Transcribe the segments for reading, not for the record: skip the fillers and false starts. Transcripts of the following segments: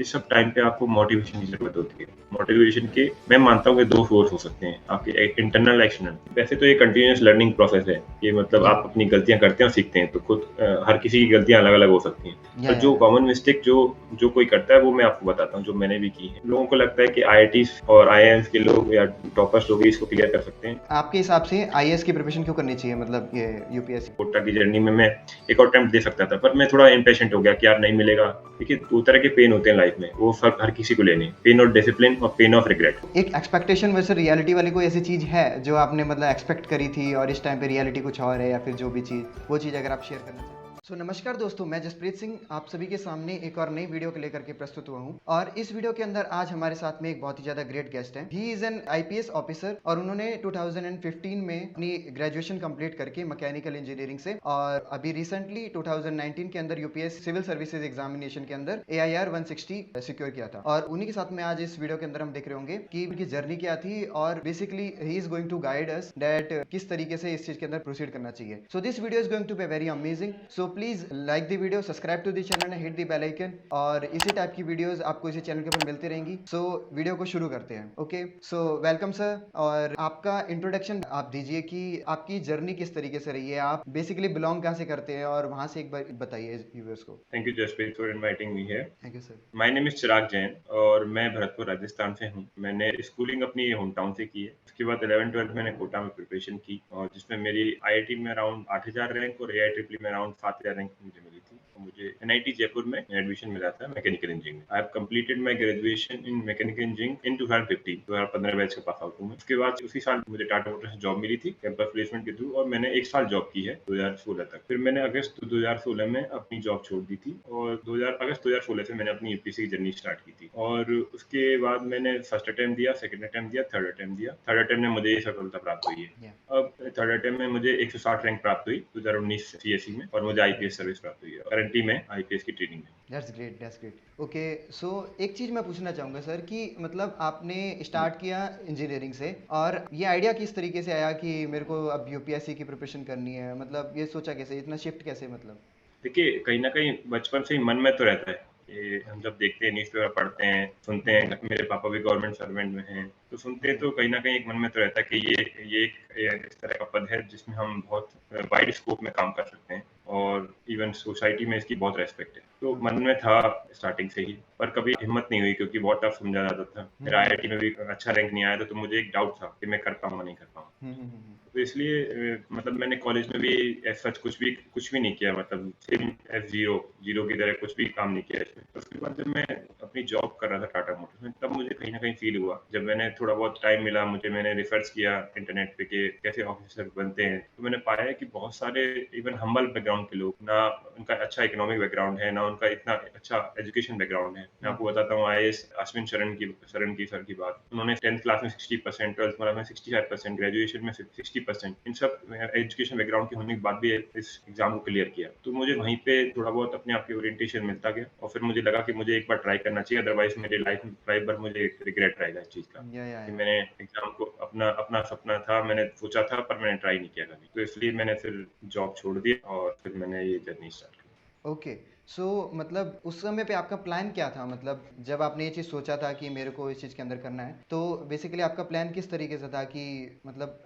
इस सब टाइम पे आपको मोटिवेशन की ज़रूरत होती है। मोटिवेशन के मैं मानता हूँ कि 2 सोर्स हो सकते हैं, आपके एक इंटरनल एक्सटर्नल। वैसे तो ये कंटीन्यूअस लर्निंग प्रोसेस है, ये मतलब या आप अपनी गलतियाँ करते हैं और सीखते हैं, तो खुद हर किसी की गलतियाँ अलग-अलग हो सकती हैं। या पर या जो या कॉमन मिस्टेक जो जो कोई करता है वो मैं आपको बताता हूँ, जो मैंने भी की है। लोगों को लगता है कि आईआईटीज़ और आईआईएम्स के लोग या टॉपर्स लोग ही इसको क्लियर कर सकते हैं। आपके हिसाब से आईएएस की प्रिपरेशन क्यों करनी चाहिए, मतलब ये यूपीएससी? कोटा की जर्नी में मैं एक और अटेम्प्ट दे सकता था, पर मैं थोड़ा इम्पेशेंट हो गया कि यार नहीं मिलेगा। देखिए 2 तरह के पेन होते हैं लाइफ में, वो हर किसी को लेने हैं, पेन ऑफ डिसिप्लिन और पेन ऑफ रिग्रेट। एक एक्सपेक्टेशन वर्सेस रियलिटी वाली कोई ऐसी चीज़ है जो आपने मतलब एक्सपेक्ट करी थी और इस टाइम पे रियलिटी कुछ और है, या फिर जो भी चीज़, वो चीज़ अगर आप शेयर करना चाहें? नमस्कार दोस्तों, मैं जसप्रीत सिंह आप सभी के सामने एक और नई वीडियो को लेकर के प्रस्तुत हुआ हूँ। और इस वीडियो के अंदर आज हमारे साथ में एक बहुत ही ज़्यादा ग्रेट गेस्ट है। He is an IPS officer और उन्होंने 2015 में अपनी ग्रेजुएशन कंप्लीट करके मैकेनिकल इंजीनियरिंग से, और अभी रिसेंटली 2019 के अंदर यूपीएस सिविल सर्विसेज एग्जामिनेशन के अंदर AIR 160 सिक्योर किया था। और उन्हीं के साथ में आज इस वीडियो के अंदर हम देख रहे होंगे कि उनकी जर्नी क्या थी, और basically he is going to guide us that किस तरीके से इस चीज के अंदर प्रोसीड करना चाहिए। So this video is going to be very amazing. So please like the video, subscribe to the channel and hit the bell icon, और इसी टाइप की वीडियोस आपको इसी चैनल के ऊपर मिलती रहेंगी। सो वीडियो को शुरू करते हैं। ओके, सो वेलकम सर, और आपका इंट्रोडक्शन आप दीजिए कि आपकी जर्नी किस तरीके से रही है, आप बेसिकली बिलोंग कहाँ से करते हैं, और वहां से एक बार बताइए व्यूअर्स को। Thank you Jaspreet for inviting me here. Thank you sir. My name is Chirag Jain और मैं भरतपुर राजस्थान से हूँ। मैंने स्कूलिंग अपनी होम टाउन से की है। उसके बाद 11th-12th मैंने कोटा में प्रिपरेशन की और जिसमें मेरी आईआईटी में अराउंड 8000 रैंक और एआईट्रिपल में अराउंड 7000 रैंक मुझे मिली थी। और मुझे एनआईटी जयपुर में एडमिशन मिला था mechanical engineering. I have completed my graduation in mechanical engineering in 2015 2015 batch का पास आउट हूँ मैं। उसके बाद उसी साल मुझे टाटा मोटर्स से जॉब मिली थी कैंपस प्लेसमेंट के थ्रू और मैंने 1 साल जॉब की है 2016 तक। फिर मैंने अगस्त 2016 में अपनी जॉब छोड़ दी थी और 2000 अगस्त 2016 से मैंने अपनी यूपीएससी की जर्नी स्टार्ट की थी। और उसके बाद मैंने फर्स्ट अटेम्प्ट दिया, सेकंड अटेम्प्ट दिया, थर्ड अटेम्प्ट दिया। थर्ड अटेम्प्ट में मुझे ये सफलता प्राप्त हुई है। या अब थर्ड अटेम्प्ट में मुझे 160 रैंक प्राप्त हुई 2019 सीएसई में और मुझे आईपीएस सर्विस प्राप्त हुई है। करंटली मैं आईपीएस की ट्रेनिंग में। That's great, that's great. Okay, so एक चीज़ मैं पूछना चाहूँगा सर कि मतलब आपने स्टार्ट किया इंजीनियरिंग से, और ये आइडिया किस तरीके से आया कि मेरे को अब यूपीएससी की प्रिपरेशन करनी है, मतलब ये सोचा कैसे, इतना शिफ्ट कैसे मतलब? देखिए, कहीं न कहीं बचपन से ही मन में तो रहता है कि हम जब देखते हैं न्यूज़पेपर पढ़ते हैं, सुनते हैं, मेरे पापा भी गवर्नमेंट सर्वेंट में हैं, तो सुनते हैं ओके। तो कहीं न कहीं एक मन में तो रहता है कि ये एक इस तरह का पद है जिसमें हम बहुत वाइड स्कोप में काम कर सकते हैं और इवन सोसाइटी में इसकी बहुत रिस्पेक्ट है। तो ओके। मन में था स्टार्टिंग से ही, पर कभी हिम्मत नहीं हुई क्योंकि बहुत टफ समझा जाता था। मेरा आईआईटी में भी अच्छा रैंक नहीं आया था, तो मुझे एक डाउट था कि मैं कर पाऊँगा, नहीं कर पाऊँगा। तो इसलिए मतलब मैंने कॉलेज में भी एज़ सच कुछ भी नहीं किया मतलब सेम एज़ ज़ीरो, ज़ीरो की तरह कुछ भी काम नहीं किया इसमें। तो उसके बाद जब मैं अपनी जॉब कर रहा था टाटा मोटर्स में, तब मुझे कहीं न कहीं फ़ील हुआ, जब मैंने थोड़ा बहुत टाइम मिला मुझे, मैंने रिसर्च किया इंटरनेट पे कि कैसे ऑफ़िसर बनते हैं, तो मैंने पाया कि बहुत सारे इवन हम्बल बैकग्राउंड के लोग, ना उनका अच्छा इकोनॉमिक बैकग्राउंड है, ना उनका इतना अच्छा एजुकेशन बैकग्राउंड है। मैं आपको बताता हूँ आईएएस अश्विन शरण की सर की बात। उन्होंने 10th क्लास में 60%, 12th क्लास में 65%, ग्रेजुएशन में 60%, इन सब एजुकेशन बैकग्राउंड के होने के बाद भी इस एग्जाम को क्लियर किया। तो मुझे वहीं पे थोड़ा बहुत अपने आप की ओरिएंटेशन मिलता गया और फिर मुझे लगा कि मुझे एक बार ट्राई करना चाहिए, अदरवाइज मेरी लाइफ में लाइफ भर मुझे रिग्रेट रहेगा इस चीज़ का कि या मैंने एग्जाम को अपना अपना सपना था, मैंने सोचा था पर मैंने ट्राई नहीं किया कभी। तो इसलिए मैंने फिर जॉब छोड़ दी और फिर मैंने ये जर्नी स्टार्ट की। ओके। सो मतलब उस समय पे आपका प्लान क्या था, मतलब जब आपने ये चीज़ सोचा था कि मेरे को इस चीज़ के अंदर करना है, तो बेसिकली आपका प्लान किस तरीके से था कि मतलब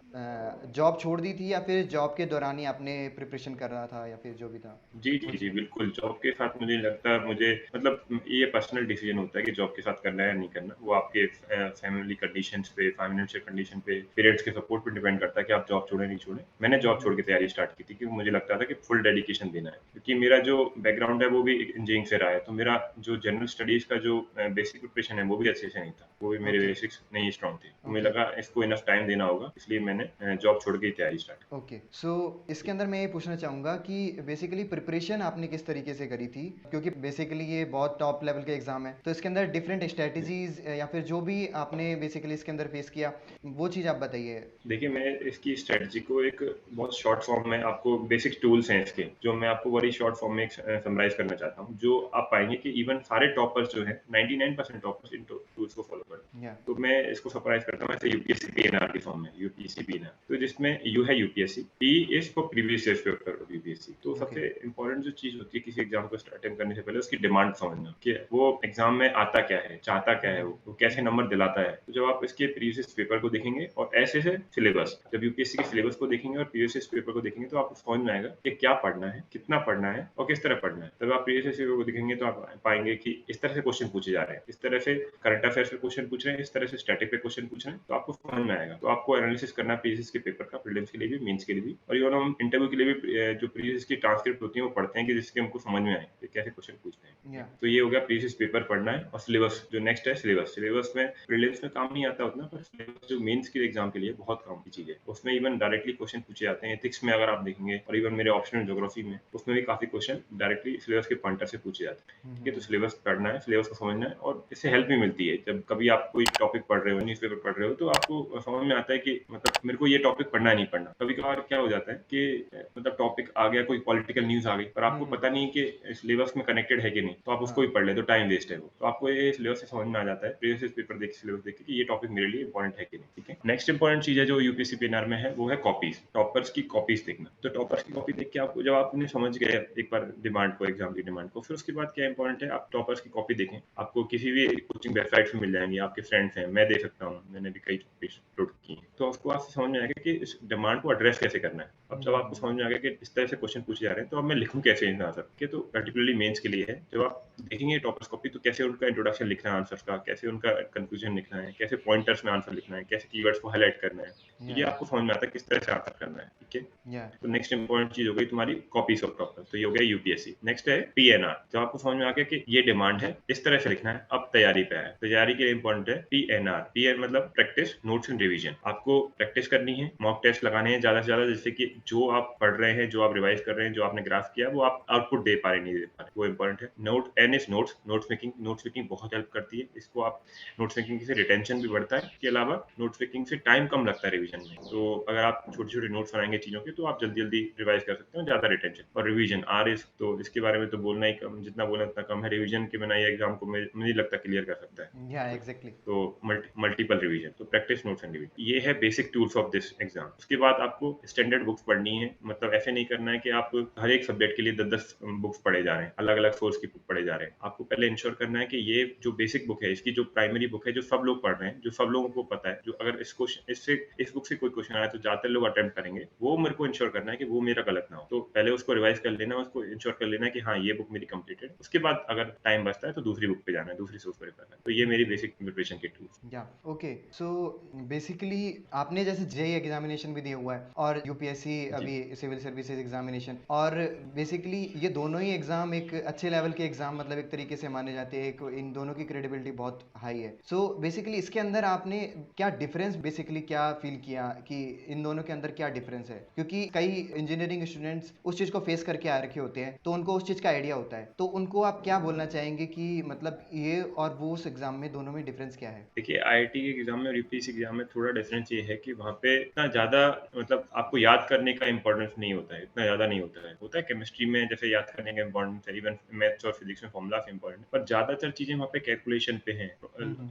जॉब छोड़ दी थी, या फिर जॉब के दौरान ही आपने प्रिपरेशन कर रहा था, या फिर जो भी था जी, वो जी, जी, चीज़? बिल्कुल, जॉब के साथ मुझे लगता है मुझे मतलब ये पर्सनल डिसीज़न होता है कि जॉब के साथ करना है या नहीं करना। वो आपके फैमिली कंडीशंस पे, फाइनेंशियल कंडीशन पे, पेरेंट्स के सपोर्ट पे डिपेंड करता है कि आप जॉब छोड़ें, नहीं छोड़ें। मैंने जॉब छोड़ के तैयारी स्टार्ट की थी क्योंकि मुझे लगता था कि फुल डेडिकेशन देना है। क्योंकि मेरा जो बैकग्राउंड है वो भी इंजीनियरिंग से रहा है, तो मेरा जो जनरल स्टडीज़ का जो बेसिक प्रिपरेशन है वो भी अच्छे से नहीं था। वो भी मेरे ओके। बेसिक्स नहीं स्ट्रॉन्ग थे। तो मुझे ओके। लगा इसको इनफ टाइम देना होगा, इसलिए मैंने जॉब छोड़ के ही तैयारी स्टार्ट की। ओके, सो इसके अंदर मैं ये पूछना चाहूँगा कि बेसिकली प्रिपरेशन आपने किस तरीके से करी थी, क्योंकि बेसिकली ये बहुत टॉप लेवल के एग्जाम है, तो इसके अंदर डिफरेंट स्ट्रेटजीज या फिर जो भी आपने बेसिकली इसके अंदर फेस किया, वो चीज़ आप बताइए। देखिए, मैं इसकी स्ट्रैटेजी को एक बहुत शॉर्ट फॉर्म में आपको बेसिक टूल्स हैं इसके, जो मैं आपको बड़ी शॉर्ट फॉर्म में एक समराइज़ करना चाहता हूँ। जो आप पाएँगे कि इवन सारे टॉपर्स जो हैं, 99% टॉपर्स इन टूल्स को फॉलो करूँ। या तो मैं इसको समराइज करता हूँ ऐसे यूपीएससी पीएनआर की फॉर्म में, यूपीएससी पीएनआर। तो जिसमें यू है UPSC, P is for previous year paper of UPSC. तो ओके सबसे इंपॉर्टेंट जो चीज होती है किसी एग्जाम को अटेम्प्ट करने से पहले उसकी डिमांड समझना कि वो एग्जाम में आता क्या है, चाहता क्या है, वो कैसे नंबर दिलाता है। तो जब आप इसके प्रीवियस पेपर को देखेंगे और ऐसे से सिलेबस, जब यूपीएससी के सिलेबस को देखेंगे और प्रीवियस पेपर को देखेंगे तो आपको समझ में आएगा कि क्या पढ़ना है, कितना पढ़ना है और किस तरह पढ़ना है। तब आप प्रीवियस पेपर को देखेंगे तो आप पाएंगे कि इस तरह से क्वेश्चन पूछे जा रहे हैं, इस तरह से करंट अफेयर्स पे क्वेश्चन पूछ रहे हैं, इस तरह से स्टैटिक पे क्वेश्चन पूछ रहे हैं, तो आपको समझ में आएगा। तो आपको एनालिसिस करना है प्रीवियस के पेपर का, प्रीलिम्स के लिए भी, मेंस के लिए भी, और इवन हम इंटरव्यू के लिए भी जो प्रीवियस की ट्रांसक्रिप्ट होती है वो पढ़ते हैं कि जिससे हमको समझ में आए कि कैसे क्वेश्चन पूछते हैं। या तो ये हो गया प्रीवियस पेपर पढ़ना है। और सिलेबस जो नेक्स्ट है, सिलेबस में प्रीलिम्स में काम नहीं आता उतना, पर सिलेबस जो मेंस के एग्जाम के लिए बहुत काम की चीज है। उसमें इवन डायरेक्टली क्वेश्चन पूछे जाते हैं। एथिक्स में अगर आप देखेंगे और इवन मेरे ऑप्शनल ज्योग्राफी में, उसमें भी काफी क्वेश्चन डायरेक्टली सिलेबस के पॉइंटर से पूछे जाते हैं। ठीक है, तो सिलेबस पढ़ना है, सिलेबस को समझना है, और इससे हेल्प भी मिलती है। जब कभी आप कोई टॉपिक पढ़ रहे हो, न्यूज़पेपर पढ़ रहे हो, तो आपको समझ में आता है कि मतलब मेरे को ये टॉपिक पढ़ना है, नहीं पढ़ना। कभी कभार क्या हो जाता है कि मतलब टॉपिक आ गया, कोई पॉलिटिकल न्यूज आ गई, पर आपको पता नहीं कि सिलेबस में कनेक्टेड है कि नहीं, तो आप उसको भी पढ़ ले तो टाइम वेस्ट है वो। तो आपको ये सिलेबस से समझ में आ जाता है प्रीवियस पेपर देख के, सिलेबस देख के, कि ये टॉपिक मेरे लिए इंपॉर्टेंट है कि नहीं। ठीक है, नेक्स्ट इंपॉर्टेंट चीज है जो यूपीएससी पीएनआर में है, वो है कॉपीज, टॉपर्स की कॉपीज देखना। तो टॉपर्स की कॉपी देख के आपको, जब आपने समझ गए एक बार डिमांड को, एग्जाम की डिमांड को, फिर उसके बाद क्या इंपॉर्टेंट है, आप टॉपर्स की कॉपी देखें। आपको किसी भी कोचिंग वेबसाइट पे मिल जाएंगी, आपके फ्रेंड्स हैं, मैं दे सकता हूँ, मैंने भी कई कॉपीज अपलोड की हैं। तो उसको आपसे समझ में आएगा कि इस डिमांड को एड्रेस कैसे करना है। अब जब आपको समझ में आ गया कि इस तरह से क्वेश्चन पूछे जा रहे हैं, तो अब मैं लिखूं कैसे इन आंसर के। तो पर्टिकुलरली मेंस के लिए है, जब आप देखेंगे टॉपर्स कॉपी, तो कैसे उनका इंट्रोडक्शन लिखना है आंसर्स का, कैसे उनका कंक्लूजन लिखना है, कैसे पॉइंटर्स में आंसर लिखना है, कैसे कीवर्ड्स को हाईलाइट करना है, तो ये या आपको समझ में आता है किस तरह से आंसर करना है। ठीक है, या तो नेक्स्ट इंपॉर्टेंट चीज हो गई तुम्हारी कॉपीज ऑफ टॉपर। तो ये हो गया यूपीएससी। नेक्स्ट है पीएनआर। जब आपको समझ में आ गया कि ये डिमांड है, इस तरह से लिखना है, अब तैयारी पे है। तैयारी के लिए इंपॉर्टेंट है पीएनआर। पीएन मतलब प्रैक्टिस, नोट्स एंड रिवीजन। आपको प्रैक्टिस करनी है, मॉक टेस्ट लगाने हैं ज्यादा से ज्यादा, जिससे कि जो आप पढ़ रहे हैं, जो आप रिवाइज कर रहे हैं, जो आपने ग्राफ किया, वो आप आउटपुट दे पा रहे, नहीं दे पा रहे, वो इंपॉर्टेंट है। Note an is notes, notes making. Notes making बहुत हेल्प करती है। इसको आप नोट्स मेकिंग से रिटेंशन भी बढ़ता है। इसके अलावा नोट्स मेकिंग से टाइम कम लगता है रिवीजन में। तो अगर आप छोटे छोटे नोट्स बनाएंगे चीजों के, तो आप जल्दी जल्दी रिवाइज कर सकते हो, ज्यादा रिटेंशन। और रिवीजन आर इज, तो इसके बारे में तो बोलना ही कम, जितना बोलना उतना कम है। रिवीजन के बिना ये एग्जाम को मुझे नहीं लगता क्लियर कर सकता है। या एग्जैक्टली तो मल्टीपल रिवीजन, तो प्रैक्टिस, नोट्स एंड रिवीजन, ये है basic tools of this exam. उसके बाद आपको स्टैंडर्ड बुक्स पढ़नी है। मतलब ऐसे नहीं करना है कि आप हर एक सब्जेक्ट के लिए 10-10 बुक्स पढ़े जा रहे हैं, अलग अलग सोर्स की बुक पढ़े जा रहे हैं। आपको पहले इंश्योर करना है कि ये जो बेसिक बुक है, इसकी जो प्राइमरी बुक है, जो सब लोग पढ़ रहे हैं, जो सब लोगों को पता है, जो अगर इस बुक से कोई क्वेश्चन आया तो ज्यादातर लोग अटेम्प्ट करेंगे, वो मेरे को इंश्योर करना है कि वो मेरा गलत ना हो। तो पहले उसको रिवाइज कर लेना, उसको इंश्योर कर लेना कि हाँ ये बुक मेरी कंप्लीटेड। उसके बाद अगर टाइम बचता है तो दूसरी बुक पे जाना है, दूसरी सोर्स पर करना है। तो ये मेरी बेसिक प्रिपरेशन के टूल्स। या ओके सो बेसिकली आपने जैसे जेई एग्जामिनेशन भी दिया हुआ है और यूपीएससी जी अभी सिविल सर्विसेज एग्जामिनेशन, और बेसिकली ये दोनों ही एग्जाम एक अच्छे लेवल के एग्जाम मतलब एक तरीके से माने जाते हैं। एक इन दोनों की क्रेडिबिलिटी बहुत हाई है। सो बेसिकली इसके अंदर आपने क्या डिफरेंस बेसिकली क्या फील किया कि इन दोनों के अंदर क्या डिफरेंस है? क्योंकि कई इंजीनियरिंग स्टूडेंट्स उस चीज को फेस करके आ रखे होते हैं, तो उनको उस चीज का आइडिया होता है। तो उनको आप क्या बोलना चाहेंगे कि मतलब ये और वो उस एग्जाम में दोनों में डिफरेंस क्या है? देखिए, आईआईटी के एग्जाम में और यूपीएससी एग्जाम में थोड़ा डिफरेंस ये है कि वहाँ पे इतना ज़्यादा मतलब आपको याद करने का इंपॉर्टेंस नहीं होता है, इतना ज़्यादा नहीं होता है केमिस्ट्री में जैसे याद करने का इंपॉर्टेंस है, इवन मैथ्स और फिजिक्स में फॉर्मूलास इंपॉर्टेंट है, पर ज़्यादातर चीज़ें वहाँ पे कैलकुलेशन पे हैं,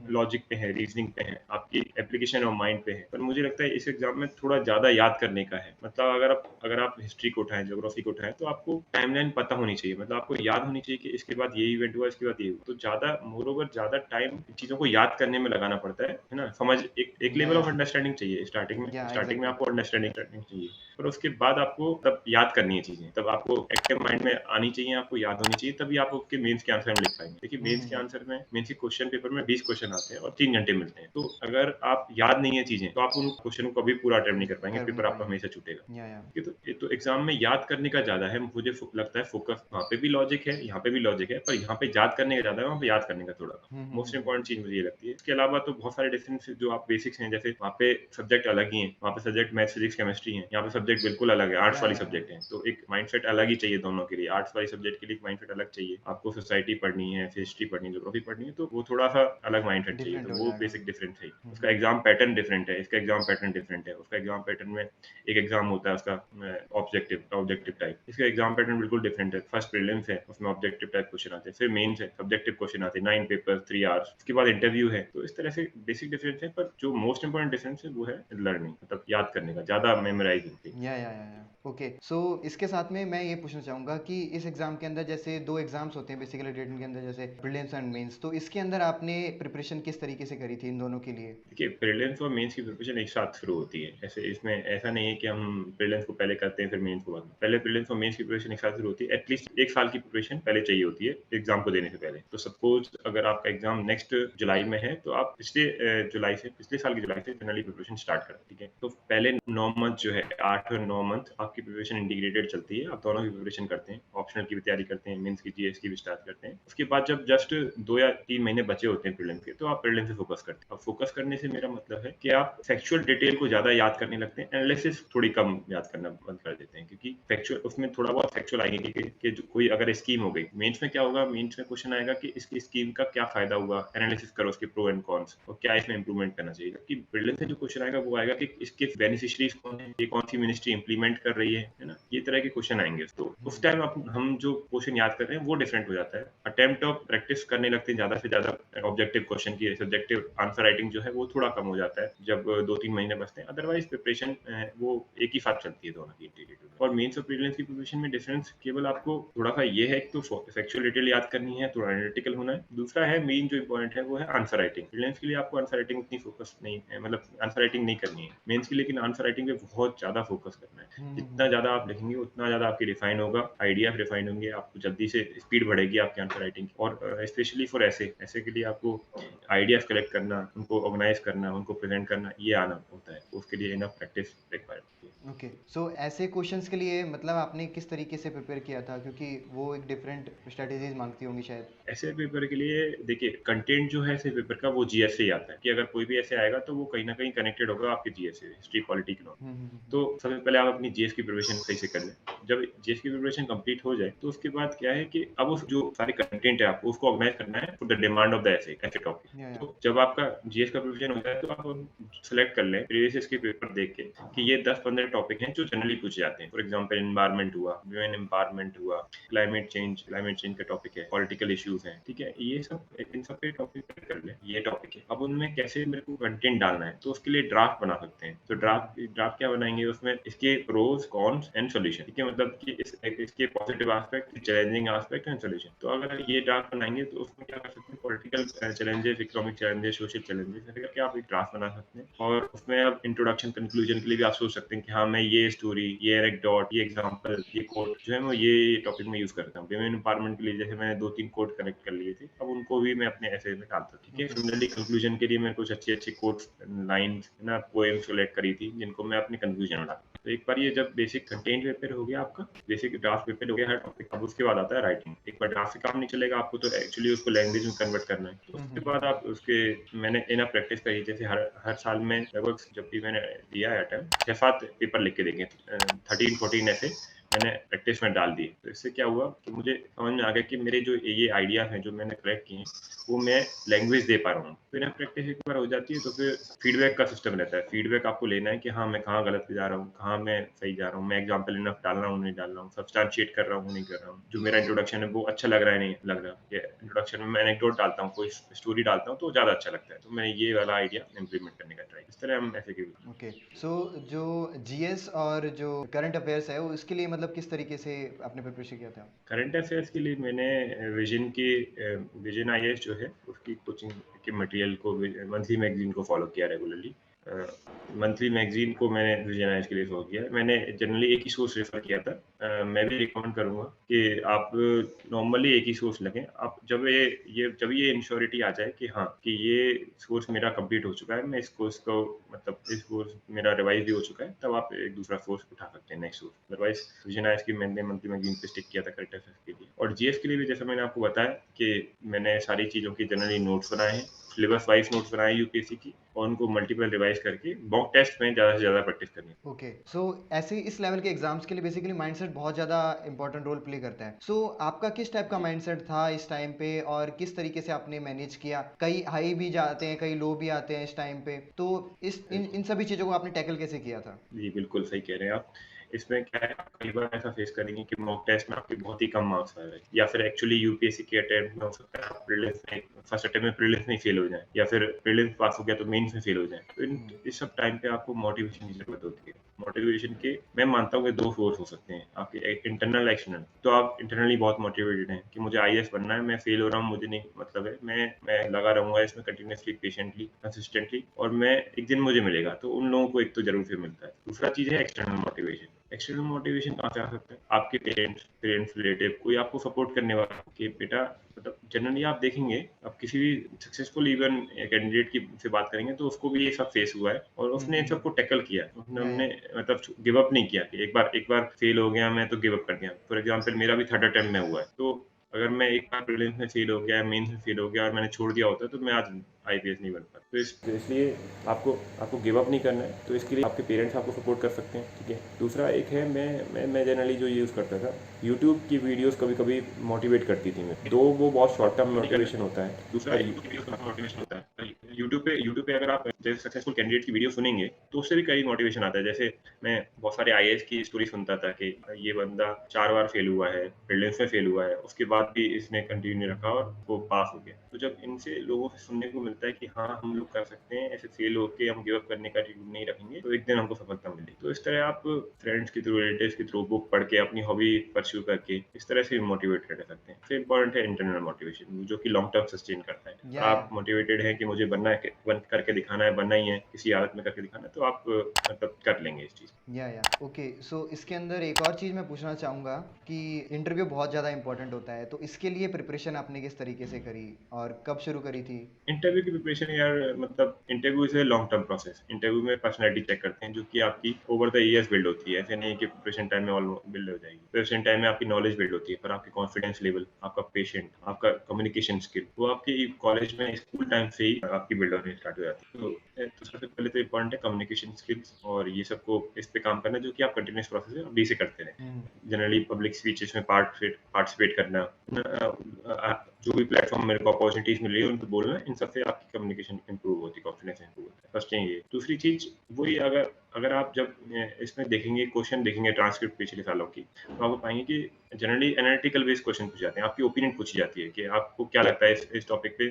लॉजिक पे है, रीजनिंग पे है, आपकी एप्लीकेशन ऑफ माइंड पे है। पर मुझे लगता है इस एग्जाम में थोड़ा ज़्यादा याद करने का है। मतलब अगर आप हिस्ट्री को उठाएं, ज्योग्राफी को उठाएं, तो आपको टाइमलाइन पता होनी चाहिए। मतलब आपको याद होनी चाहिए कि इसके बाद ये इवेंट हुआ, इसके बाद ये हुआ। तो ज़्यादा मोर ज़्यादा टाइम चीज़ों को याद करने में लगाना पड़ता है ना। समझ एक या लेवल ऑफ या अंडरस्टैंडिंग चाहिए स्टार्टिंग में। या स्टार्टिंग में एग्जैक्टली आपको अंडरस्टैंडिंग चाहिए, पर उसके बाद आपको तब याद करनी है चीजें, तब आपको एक्टिव माइंड में आनी चाहिए, आपको याद होनी चाहिए, तभी आप उसके मेंस के आंसर में लिख पाएंगे। देखिए, मेंस के आंसर में, मेंस के क्वेश्चन पेपर में 20 क्वेश्चन आते हैं और 3 घंटे मिलते हैं। तो अगर आप याद नहीं है चीजें, तो आप उन क्वेश्चन को कभी पूरा अटेम्प्ट नहीं कर पाएंगे, कर नहीं पेपर आपका पाएंगे। हमेशा छूटेगा। या ये तो एग्जाम में याद करने का ज्यादा है, मुझे लगता है फोकस वहाँ पे भी लॉजिक है, यहाँ पे भी लॉजिक है, पर यहाँ पे याद करने का ज्यादा है, वहाँ पे याद करने का थोड़ा कम। मोस्ट इंपॉर्टेंट चीज मुझे ये लगती है। इसके अलावा तो बहुत सारे डिफरेंस जो आप बेसिक्स हैं, जैसे वहाँ पे सब्जेक्ट अलग ही है, वहाँ पे सब्जेक्ट मैथ्स, फिजिक्स, केमिस्ट्री है, यहाँ पे सब्जेक्ट बिल्कुल अलग है, आर्ट्स या वाली या सब्जेक्ट है, तो एक माइंडसेट अलग ही चाहिए दोनों के लिए। आर्ट्स वाली सब्जेक्ट के लिए एक माइंडसेट अलग चाहिए, आपको सोसाइटी पढ़नी है, हिस्ट्री पढ़नी है, ज्योग्राफी पढ़नी है, तो वो थोड़ा-सा अलग माइंडसेट चाहिए, डिफरेंट तो हो वो जाएगा। बेसिक डिफरेंस है। उसका एग्ज़ाम पैटर्न डिफरेंट है, इसका एग्ज़ाम पैटर्न डिफरेंट है। उसका एग्ज़ाम पैटर्न में एक एग्ज़ाम होता है उसका ऑब्जेक्टिव टाइप, इसका एग्ज़ाम पैटर्न बिल्कुल डिफरेंट है। फर्स्ट प्रीलिम्स है, उसमें ऑब्जेक्टिव टाइप क्वेश्चन आते हैं, फिर मेंस है, सब्जेक्टिव क्वेश्चन आते हैं, 9 पेपर, 3 आवर्स, उसके बाद इंटरव्यू है। तो इस तरह से बेसिक डिफरेंस है, पर जो मोस्ट इंपोर्टेंट डिफरेंस है वो है लर्निंग, मतलब याद करने का, ज़्यादा मेमोराइज़िंग से। या ओके। सो इसके साथ में मैं ये पूछना चाहूँगा कि इस एग्ज़ाम के अंदर जैसे 2 एग्ज़ाम्स होते हैं बेसिकली रिटन के अंदर, जैसे प्रीलिम्स एंड मेंस, तो इसके अंदर आपने प्रिपरेशन किस तरीके से करी थी इन दोनों के लिए? देखिए, प्रीलिम्स और मेंस की प्रिपरेशन एक साथ शुरू होती है। ऐसे इसमें ऐसा नहीं है कि हम प्रीलिम्स को पहले करते हैं, फिर मेंस को बाद में। पहले प्रीलिम्स और मेंस की प्रिपरेशन एक साथ शुरू होती है। एटलीस्ट 1 साल की प्रिपरेशन पहले चाहिए होती है, एग्ज़ाम को देने से पहले। तो सपोज़ अगर आपका एग्ज़ाम नेक्स्ट जुलाई में है, तो आप पिछले साल की जुलाई से जनरली प्रिपरेशन स्टार्ट करें, ठीक है? तो पहले 9 मंथ जो है, 8 और 9 मंथ आपकी प्रिपरेशन इंटीग्रेटेड चलती है। आप दोनों की प्रिपरेशन करते हैं, ऑप्शनल की भी तैयारी करते हैं, मेंस की, जीएस की भी स्टार्ट करते हैं। उसके बाद जब जस्ट 2 या 3 महीने बचे होते हैं प्रीलिम के, तो आप प्रीलिम पे फोकस करते हैं। अब फोकस करने से मेरा मतलब है कि आप फैक्चुअल डिटेल को ज़्यादा याद करने लगते हैं, एनालिसिस थोड़ी कम याद करना बंद कर देते हैं, क्योंकि फैक्चुअल उसमें थोड़ा बहुत फैक्चुअल आएँगे कि जो कोई अगर स्कीम हो गई, मेंस में क्या होगा, मेंस में क्वेश्चन आएगा कि इसकी स्कीम का क्या फ़ायदा हुआ, एनालिसिस करो उसके प्रो एंड कॉन्स और क्या इसमें इम्प्रूवमेंट करना चाहिए। जबकि प्रीलिम से जो क्वेश्चन आएगा वो आएगा कि इसके बेनिफिशियरीज़ कौन है, ये कौन-सी मिनिस्ट्री इम्प्लीमेंट कर रही है ना? ये तरह के क्वेश्चन आएँगे। तो उस टाइम हम जो क्वेश्चन याद कर रहे हैं वो डिफरेंट हो जाता है। अटेम्प्ट ऑफ प्रैक्टिस करने लगते हैं ज़्यादा से ज़्यादा ऑब्जेक्टिव क्वेश्चन की, सब्जेक्टिव आंसर राइटिंग जो है वो थोड़ा कम हो जाता है जब 2-3 महीने बचते हैं। अदरवाइज़ प्रिपरेशन वो एक ही साथ चलती है दोनों की इंटीग्रेटेड। और मेंस और प्रीलिम्स की प्रिपरेशन में डिफरेंस केवल आपको थोड़ा-सा ये है, एक तो फैक्चुअल डिटेल याद करनी है, थोड़ा एनालिटिकल होना है। दूसरा है मेन जो इम्पोर्टेंट है वो है आंसर राइटिंग। प्रीलिम्स के लिए आपको आंसर राइटिंग उतनी फोकस नहीं है, मतलब आंसर राइटिंग नहीं करनी है। मेंस के लिए लेकिन आंसर राइटिंग पे बहुत ज़्यादा फोकस करना है। जितना ज़्यादा आप लिखेंगे उतना ज़्यादा आपकी रिफाइन होगा, आइडिया रिफाइन होंगे, आपको जल्दी से स्पीड बढ़ेगी आपकी आंसर राइटिंग की। और स्पेशली फॉर ऐसे के लिए आपको आइडियाज़ कलेक्ट करना, उनको ऑर्गेनाइज़ करना, उनको प्रेज़ेंट करना, ये आना होता है। उसके लिए इनफ प्रैक्टिस रिक्वायर्ड होती है। ओके। सो ऐसे क्वेश्चंस के लिए मतलब आपने किस तरीके से प्रिपेयर किया था, क्योंकि वो एक डिफरेंट स्ट्रेटजीज मांगती होंगी शायद? ऐसे पेपर के लिए देखिए, कंटेंट जो है ऐसे पेपर का वो जीएस से ही आता है, कि अगर कोई भी ऐसे आएगा तो वो कहीं न कहीं कनेक्टेड होगा आपके जीएस से, हिस्ट्री, पॉलिटी, इकोनॉमी। तो सबसे पहले आप अपनी जीएस की प्रिपरेशन सही से कर लें। जब जीएस की प्रिपरेशन कंप्लीट हो जाए, तो उसके बाद क्या है कि अब उस जो सारे कंटेंट है आपको उसको ऑर्गेनाइज़ करना है for the demand of the ऐसे टॉपिक। या तो जब आपका जीएस का प्रिपरेशन हो जाए तो आप सेलेक्ट कर लें प्रीवियस ईयर्स के पेपर देख के कि ये 10-15 टॉपिक हैं जो जनरली पूछे जाते हैं। फॉर एग्जांपल एनवायरनमेंट हुआ, वुमेन एम्पावरमेंट हुआ, क्लाइमेट चेंज का टॉपिक है, पॉलिटिकल इश्यूज हैं, ठीक है? ये सब इन सब पे टॉपिक कर लें, ये टॉपिक है। अब उनमें कैसे मेरे को कंटेंट डालना है, तो उसके लिए ड्राफ्ट बना सकते हैं। तो ड्राफ्ट क्या बनाएँगे, उसमें इसके प्रोस, कॉन्स एंड सॉल्यूशन, ठीक है? मतलब कि इसके positive aspect, challenging aspect and solution. तो अगर ये ड्राफ्ट बनाएँगे तो उसमें क्या कर सकते हैं, political challenges, economic challenges, social challenges ऐसे करके आप एक ड्राफ्ट बना सकते हैं। और उसमें आप इंट्रोडक्शन, कंक्लूजन के लिए भी आप सोच सकते हैं कि हाँ, मैं ये स्टोरी, ये एनेक्डोट, ये एग्जांपल, ये कोट जो है मैं ये टॉपिक में यूज़ करता हूँ। विमेन एम्पावरमेंट के लिए जैसे मैंने 2-3 कोट कलेक्ट कर लिए थे, अब उनको भी मैं अपने एसे में डालता हूँ, ठीक है? सिमिलरली कंक्लूजन के लिए मैंने कुछ अच्छी-अच्छी कोट्स, लाइन्स है ना, पोएम्स कलेक्ट करी थी जिनको मैं अपने कंक्लूजन में डाला। तो एक बार ये जब बेसिक कंटेंट प्रिपेयर हो गया आपका, बेसिक ड्राफ्ट प्रिपेयर हो गया हर टॉपिक, अब उसके बाद आता है राइटिंग। एक बार ड्राफ्ट से काम नहीं चलेगा, आपको तो एक्चुअली उसको लैंग्वेज में कन्वर्ट करना है। तो उसके बाद आप उसके मैंने इनफ प्रैक्टिस करी, जैसे हर हर साल में लगभग जब भी मैंने दिया है अटेम्प्ट, 6-7 पेपर लिख के देखे, 13-14 ऐसे मैंने प्रैक्टिस में डाल दिए। तो इससे क्या हुआ कि मुझे समझ में आ गया कि मेरे जो ये आइडियाज़ हैं जो मैंने कलेक्ट किए हैं, वो मैं लैंग्वेज दे पा रहा हूँ। फिर इनफ प्रैक्टिस एक बार हो जाती है तो फिर फीडबैक का सिस्टम रहता है। फीडबैक आपको लेना है कि हाँ, मैं कहाँ गलत जा रहा हूँ, कहाँ मैं सही जा रहा हूँ, मैं एग्ज़ाम्पल इनफ डाल रहा हूँ, नहीं डाल रहा हूँ, सब्सटेंशिएट कर रहा हूँ, नहीं कर रहा हूँ। जो मेरा इंट्रोडक्शन है वो अच्छा लग रहा है, नहीं लग रहा। ये इंट्रोडक्शन में मैं एनेक्डोट डालता हूँ, कोई स्टोरी डालता हूँ तो ज़्यादा अच्छा लगता है। तो मैं ये वाला आइडिया इम्प्लीमेंट करने का ट्राई, इस तरह हम ऐसे के। ओके। सो जो जीएस और जो करंट अफेयर्स है, उसके लिए मतलब किस तरीके से आपने प्रिपरेशन किया था? करंट अफेयर्स के लिए मैंने विजन आईएएस जो है उसकी कोचिंग के मटेरियल को, मंथली मैगजीन को फॉलो किया रेगुलरली। मंथली मैगजीन को मैंने विजन आईएएस के लिए फॉलो किया। मैंने जनरली एक ही सोर्स रेफर किया था। मैं भी रिकमेंड करूँगा कि आप नॉर्मली एक ही सोर्स लगे। आप जब ये इंश्योरिटी आ जाए कि हाँ, कि ये कोर्स मेरा कंप्लीट हो चुका है, मैं इस कोर्स को, मतलब इस कोर्स मेरा रिवाइज भी हो चुका है, तब आप एक दूसरा कोर्स उठा सकते हैं, next course. Otherwise vision IAS की मैंने मंथली मैगजीन पे स्टिक किया था करंट अफेयर्स के लिए। और जीएस के लिए भी जैसा मैंने आपको बताया कि मैंने सारी चीज़ों की जनरली नोट्स बनाए हैं। सिलेबस वाइज नोट्स बनाए यूपीएससी की और उनको मल्टीपल रिवाइज करके मॉक टेस्ट में ज़्यादा से ज़्यादा प्रैक्टिस करनी। ओके, सो ऐसे इस लेवल के एग्जाम्स के लिए बेसिकली माइंडसेट बहुत ज़्यादा इंपॉर्टेंट रोल प्ले करता है। सो आपका किस टाइप का माइंडसेट था इस टाइम पे और किस तरीके से आपने मैनेज किया? कई हाई भी जाते हैं, कई लो भी आते हैं इस टाइम पे, तो इस इन इन सभी चीज़ों को आपने टैकल कैसे किया था? जी, बिल्कुल सही कह रहे हैं आप। इसमें क्या है, आप कई बार ऐसा फेस करेंगे कि मॉक टेस्ट में आपके बहुत ही कम मार्क्स आ रहे हैं या फिर एक्चुअली यूपीएससी के अटेम्प्ट में हो सकता है आप प्रीलिम्स में फर्स्ट अटेम्प्ट में प्रीलिम्स में ही फेल हो जाएँ या फिर प्रीलिम्स पास हो गया तो मेंस में फेल हो जाएँ। तो इस सब टाइम पे आपको मोटिवेशन की ज़रूरत होती है। मोटिवेशन के मैं मानता हूँ कि 2 सोर्स हो सकते हैं, आपके एक इंटरनल, एक्सटर्नल। तो आप इंटरनली बहुत मोटिवेटेड हैं कि मुझे आईएएस बनना है, मैं फेल हो रहा हूँ, मुझे नहीं मतलब है, मैं लगा रहूँगा इसमें कंटीन्यूअसली, पेशेंटली, कंसिस्टेंटली और मैं एक दिन मुझे मिलेगा। तो उन लोगों को एक तो ज़रूर से मिलता है। दूसरा चीज़ है एक्सटर्नल मोटिवेशन। एक्सटर्नल मोटिवेशन कहाँ से आ सकता है? आपके पेरेंट्स, रिलेटिव कोई आपको सपोर्ट करने वाला कि बेटा मतलब जनरली आप देखेंगे, आप किसी भी सक्सेसफुल इवन कैंडिडेट की से बात करेंगे तो उसको भी ये सब फेस हुआ है और उसने इन सबको टैकल किया। उसने या हमने मतलब गिव अप नहीं किया कि एक बार फेल हो गया मैं तो गिव अप कर दिया। फॉर एग्जांपल मेरा भी थर्ड अटेम्प्ट में हुआ है। तो अगर मैं एक बार प्रीलिम्स में फेल हो गया, मेंस में फेल हो गया और मैंने छोड़ दिया होता तो मैं आज आईपीएस नहीं बन पाता। तो इसलिए आपको आपको गिव अप नहीं करना है। तो इसके लिए आपके पेरेंट्स आपको सपोर्ट कर सकते हैं, ठीक है। दूसरा एक है, मैं जनरली जो यूज़ करता था, यूट्यूब की वीडियोस कभी-कभी मोटिवेट करती थी मैं। दो वो बहुत शॉर्ट टर्म मोटिवेशन होता है। दूसरा यूट्यूब की वीडियोस काफ़ी मोटिवेशन होता है। यूट्यूब पे अगर आप जैसे सक्सेसफुल कैंडिडेट की वीडियो सुनेंगे, तो उससे भी कई मोटिवेशन आता है। जैसे मैं बहुत सारे आईएएस की स्टोरी सुनता था कि ये बंदा 4 बार फेल हुआ है, प्रीलिम्स में फेल हुआ है, उसके बाद भी इसने कंटिन्यू रखा और वो पास हो गया। तो जब इनसे लोगों से सुनने को मिलता है कि हाँ, हम लोग कर सकते हैं, ऐसे फेल होके हम गिव अप करने का एटीट्यूड नहीं रखेंगे, तो एक दिन हमको सफलता मिलेगी। तो इस तरह आप फ्रेंड्स के थ्रू, रिलेटिव्स के थ्रू, बुक पढ़ के, अपनी हॉबी परस्यू करके, इस तरह से मोटिवेट रह सकते हैं। सबसे इम्पोर्टेंट है इंटरनल मोटिवेशन, जो कि लॉन्ग टर्म सस्टेन करता है। और या आप मोटिवेटेड हैं कि मुझे बनना है, बन करके दिखाना है, बनना ही है, किसी हालत में करके दिखाना है, तो आप मतलब कर लेंगे इस चीज़। या ओके, सो इसके अंदर एक और चीज़ मैं पूछना चाहूँगा कि इंटरव्यू बहुत ज़्यादा इंपॉर्टेंट होता है, तो इसके लिए प्रिपरेशन आपने किस तरीके से करी और कब शुरू करी थी? इंटरव्यू की प्रिपरेशन यार, मतलब interview is a long term process. Interview में पर्सनैलिटी चेक करते हैं, जो कि आपकी ओवर द ईयर्स बिल्ड होती है। ऐसे नहीं है कि प्रिपरेशन टाइम में ऑल बिल्ड हो जाएगी। प्रिपरेशन टाइम में आपकी नॉलेज बिल्ड होती है, पर आपकी कॉन्फिडेंस लेवल, आपका पेशेंट, आपका कम्युनिकेशन स्किल, वो आपकी कॉलेज में, स्कूल टाइम से ही आपकी बिल्ड होनी स्टार्ट हो जाती है। तो सबसे पहले तो इम्पोर्टेंट है कम्युनिकेशन स्किल्स, और ये सबको इस पे काम करना, जो कि आप कंटिन्यूअस प्रोसेस है, अभी से करते रहें। हम्म। जनरली पब्लिक स्पीचेस में पार्टिसिपेट करना, जो भी प्लेटफॉर्म मेरे को अपॉर्चुनिटीज मिल रही है उन पे बोलना, इन सबसे आपकी कम्युनिकेशन इंप्रूव होती है, कॉन्फिडेंस इंप्रूव होता है। फर्स्ट थिंग ये। दूसरी चीज वही, अगर अगर आप जब इसमें देखेंगे, क्वेश्चन देखेंगे ट्रांसक्रिप्ट पिछले सालों की, तो आपको पाएंगे कि जनरली एनालिटिकल बेस्ड क्वेश्चन पूछे जाते हैं। आपकी ओपिनियन पूछी जाती है कि आपको क्या लगता है इस टॉपिक पे,